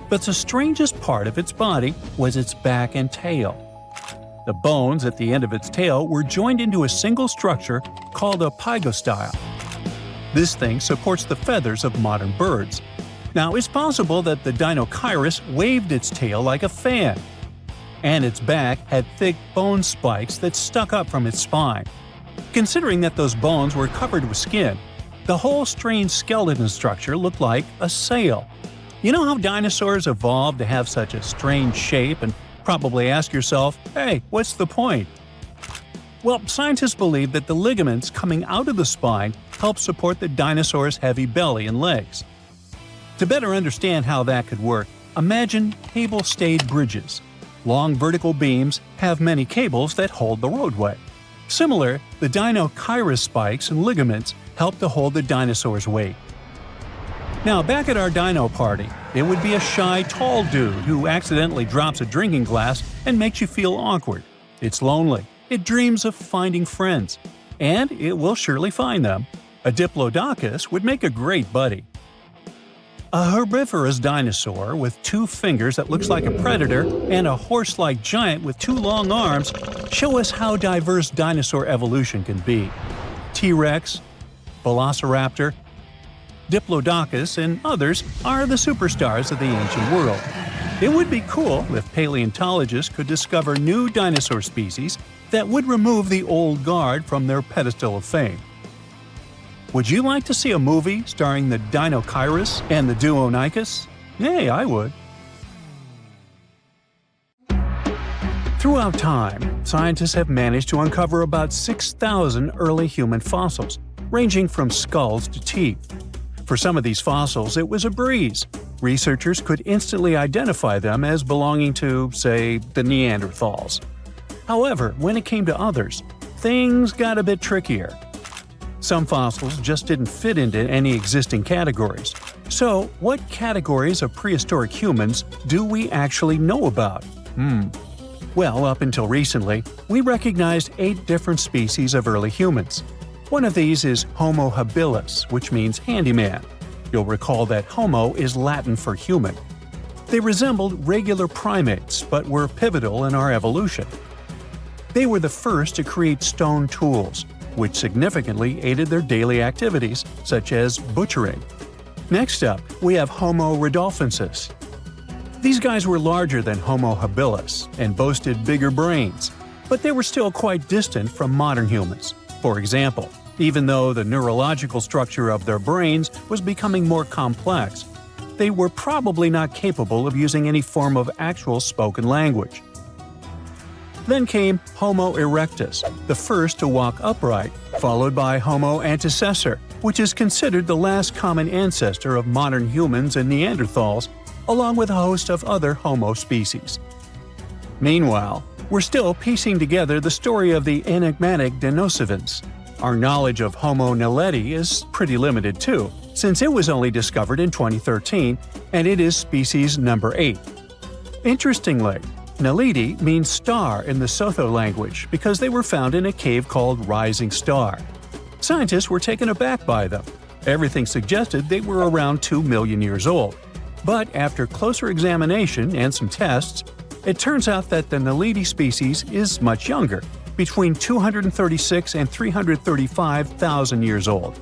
But the strangest part of its body was its back and tail. The bones at the end of its tail were joined into a single structure called a pygostyle. This thing supports the feathers of modern birds. Now, it's possible that the Dinochirus waved its tail like a fan, and its back had thick bone spikes that stuck up from its spine. Considering that those bones were covered with skin, the whole strange skeleton structure looked like a sail. You know how dinosaurs evolved to have such a strange shape, and probably ask yourself, hey, what's the point? Well, scientists believe that the ligaments coming out of the spine help support the dinosaur's heavy belly and legs. To better understand how that could work, imagine cable-stayed bridges. Long vertical beams have many cables that hold the roadway. Similar, the Dinochirus spikes and ligaments help to hold the dinosaur's weight. Now, back at our dino party, it would be a shy, tall dude who accidentally drops a drinking glass and makes you feel awkward. It's lonely. It dreams of finding friends. And it will surely find them. A Diplodocus would make a great buddy. A herbivorous dinosaur with 2 fingers that looks like a predator and a horse-like giant with 2 long arms show us how diverse dinosaur evolution can be. T-Rex, Velociraptor, Diplodocus, and others are the superstars of the ancient world. It would be cool if paleontologists could discover new dinosaur species that would remove the old guard from their pedestal of fame. Would you like to see a movie starring the Dinochirus and the Duonicus? Hey, I would. Throughout time, scientists have managed to uncover about 6,000 early human fossils, ranging from skulls to teeth. For some of these fossils, it was a breeze. Researchers could instantly identify them as belonging to, say, the Neanderthals. However, when it came to others, things got a bit trickier. Some fossils just didn't fit into any existing categories. So, what categories of prehistoric humans do we actually know about? Well, up until recently, we recognized 8 different species of early humans. One of these is Homo habilis, which means handyman. You'll recall that Homo is Latin for human. They resembled regular primates, but were pivotal in our evolution. They were the first to create stone tools, which significantly aided their daily activities, such as butchering. Next up, we have Homo rudolfensis. These guys were larger than Homo habilis and boasted bigger brains, but they were still quite distant from modern humans. For example, even though the neurological structure of their brains was becoming more complex, they were probably not capable of using any form of actual spoken language. Then came Homo erectus, the first to walk upright, followed by Homo antecessor, which is considered the last common ancestor of modern humans and Neanderthals, along with a host of other Homo species. Meanwhile, we're still piecing together the story of the enigmatic Denisovans. Our knowledge of Homo naledi is pretty limited too, since it was only discovered in 2013, and it is species number 8. Interestingly, Naledi means star in the Sotho language because they were found in a cave called Rising Star. Scientists were taken aback by them. Everything suggested they were around 2 million years old. But after closer examination and some tests, it turns out that the Naledi species is much younger, between 236 and 335,000 years old.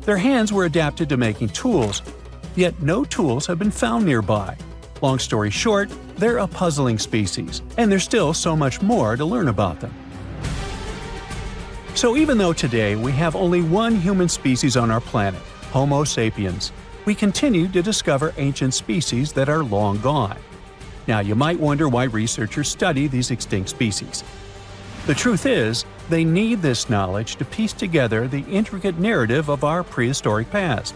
Their hands were adapted to making tools, yet no tools have been found nearby. Long story short, they're a puzzling species, and there's still so much more to learn about them. So even though today we have only one human species on our planet, Homo sapiens, we continue to discover ancient species that are long gone. Now you might wonder why researchers study these extinct species. The truth is, they need this knowledge to piece together the intricate narrative of our prehistoric past.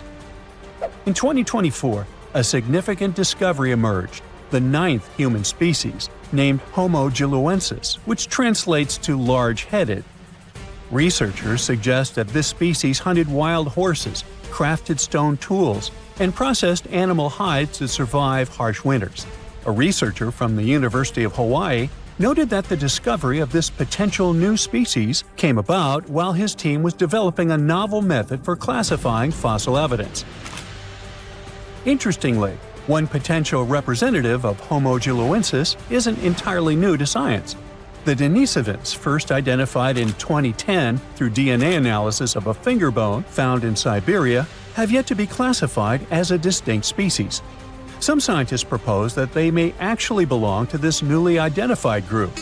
In 2024, a significant discovery emerged, the 9th human species, named Homo giluensis, which translates to large-headed. Researchers suggest that this species hunted wild horses, crafted stone tools, and processed animal hides to survive harsh winters. A researcher from the University of Hawaii noted that the discovery of this potential new species came about while his team was developing a novel method for classifying fossil evidence. Interestingly, one potential representative of Homo giluensis isn't entirely new to science. The Denisovans, first identified in 2010 through DNA analysis of a finger bone found in Siberia, have yet to be classified as a distinct species. Some scientists propose that they may actually belong to this newly identified group.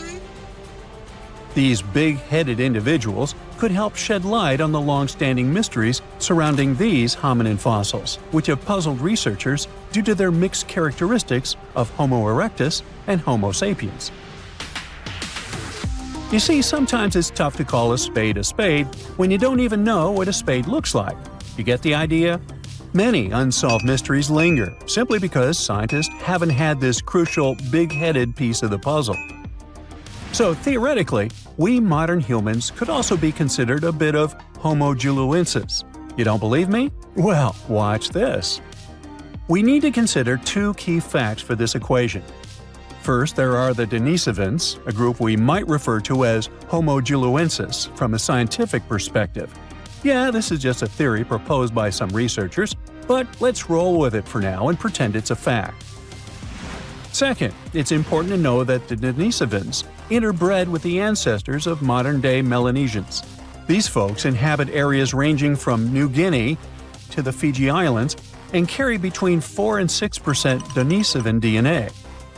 These big-headed individuals could help shed light on the long-standing mysteries surrounding these hominin fossils, which have puzzled researchers due to their mixed characteristics of Homo erectus and Homo sapiens. You see, sometimes it's tough to call a spade when you don't even know what a spade looks like. You get the idea? Many unsolved mysteries linger simply because scientists haven't had this crucial, big-headed piece of the puzzle. So theoretically, we modern humans could also be considered a bit of Homo giluensis. You don't believe me? Well, watch this. We need to consider 2 key facts for this equation. First, there are the Denisovans, a group we might refer to as Homo giluensis from a scientific perspective. Yeah, this is just a theory proposed by some researchers, but let's roll with it for now and pretend it's a fact. Second, it's important to know that the Denisovans interbred with the ancestors of modern-day Melanesians. These folks inhabit areas ranging from New Guinea to the Fiji Islands and carry between 4 and 6% Denisovan DNA.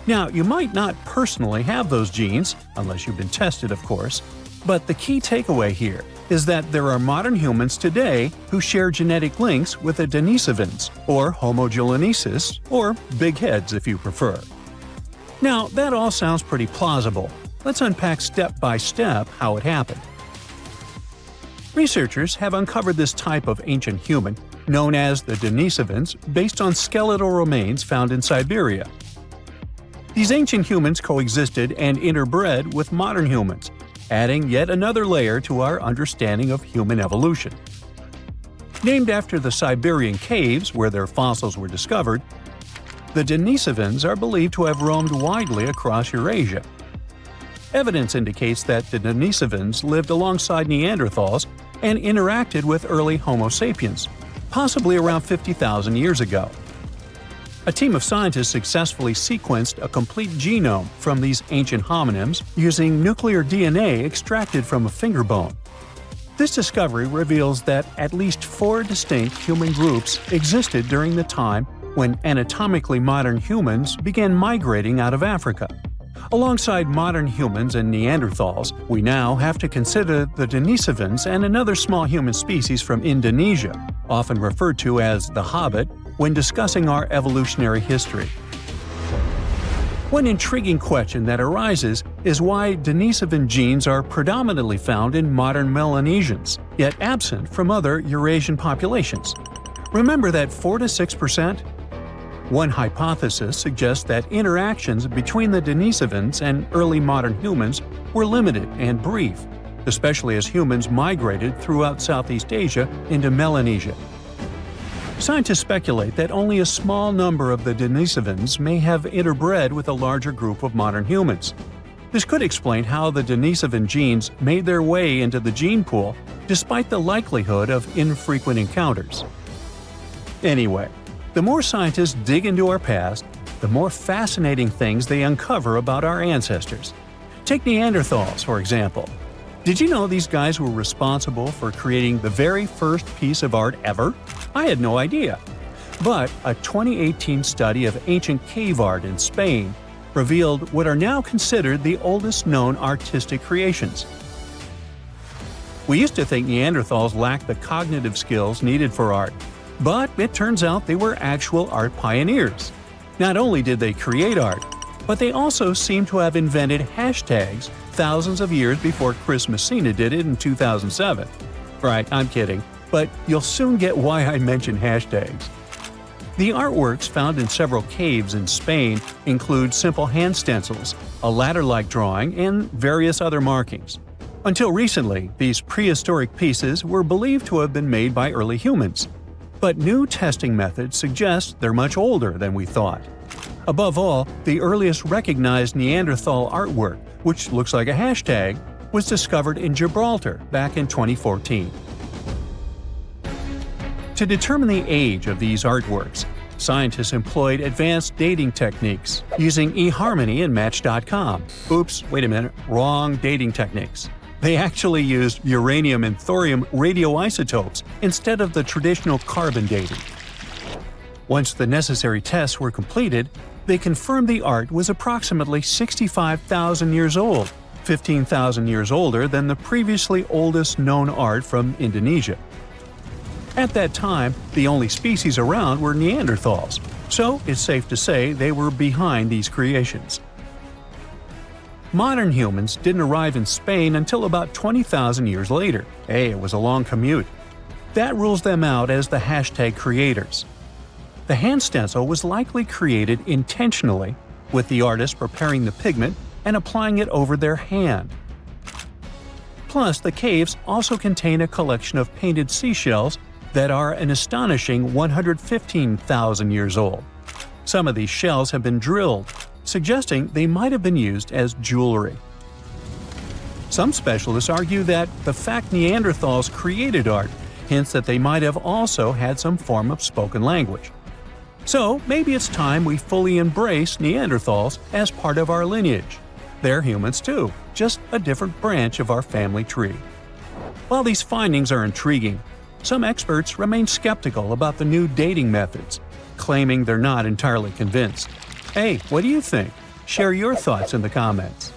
Now, you might not personally have those genes, unless you've been tested, of course, but the key takeaway here is that there are modern humans today who share genetic links with the Denisovans, or Homo giluensis, or big heads if you prefer. Now, that all sounds pretty plausible. Let's unpack step by step how it happened. Researchers have uncovered this type of ancient human, known as the Denisovans, based on skeletal remains found in Siberia. These ancient humans coexisted and interbred with modern humans, adding yet another layer to our understanding of human evolution. Named after the Siberian caves where their fossils were discovered, the Denisovans are believed to have roamed widely across Eurasia. Evidence indicates that the Denisovans lived alongside Neanderthals and interacted with early Homo sapiens, possibly around 50,000 years ago. A team of scientists successfully sequenced a complete genome from these ancient hominins using nuclear DNA extracted from a finger bone. This discovery reveals that at least 4 distinct human groups existed during the time when anatomically modern humans began migrating out of Africa. Alongside modern humans and Neanderthals, we now have to consider the Denisovans and another small human species from Indonesia, often referred to as the Hobbit, when discussing our evolutionary history. One intriguing question that arises is why Denisovan genes are predominantly found in modern Melanesians, yet absent from other Eurasian populations. Remember that 4 to 6%? One hypothesis suggests that interactions between the Denisovans and early modern humans were limited and brief, especially as humans migrated throughout Southeast Asia into Melanesia. Scientists speculate that only a small number of the Denisovans may have interbred with a larger group of modern humans. This could explain how the Denisovan genes made their way into the gene pool despite the likelihood of infrequent encounters. Anyway, the more scientists dig into our past, the more fascinating things they uncover about our ancestors. Take Neanderthals, for example. Did you know these guys were responsible for creating the very first piece of art ever? I had no idea. But a 2018 study of ancient cave art in Spain revealed what are now considered the oldest known artistic creations. We used to think Neanderthals lacked the cognitive skills needed for art, but it turns out they were actual art pioneers. Not only did they create art, but they also seem to have invented hashtags thousands of years before Chris Messina did it in 2007. Right, I'm kidding, but you'll soon get why I mention hashtags. The artworks found in several caves in Spain include simple hand stencils, a ladder-like drawing, and various other markings. Until recently, these prehistoric pieces were believed to have been made by early humans. But new testing methods suggest they're much older than we thought. Above all, the earliest recognized Neanderthal artwork, which looks like a hashtag, was discovered in Gibraltar back in 2014. To determine the age of these artworks, scientists employed advanced dating techniques using eHarmony and Match.com. Oops, wait a minute, wrong dating techniques. They actually used uranium and thorium radioisotopes instead of the traditional carbon dating. Once the necessary tests were completed, they confirmed the art was approximately 65,000 years old, 15,000 years older than the previously oldest known art from Indonesia. At that time, the only species around were Neanderthals, so it's safe to say they were behind these creations. Modern humans didn't arrive in Spain until about 20,000 years later. Hey, it was a long commute. That rules them out as the hashtag creators. The hand stencil was likely created intentionally, with the artist preparing the pigment and applying it over their hand. Plus, the caves also contain a collection of painted seashells that are an astonishing 115,000 years old. Some of these shells have been drilled, suggesting they might have been used as jewelry. Some specialists argue that the fact Neanderthals created art hints that they might have also had some form of spoken language. So maybe it's time we fully embrace Neanderthals as part of our lineage. They're humans too, just a different branch of our family tree. While these findings are intriguing, some experts remain skeptical about the new dating methods, claiming they're not entirely convinced. Hey, what do you think? Share your thoughts in the comments.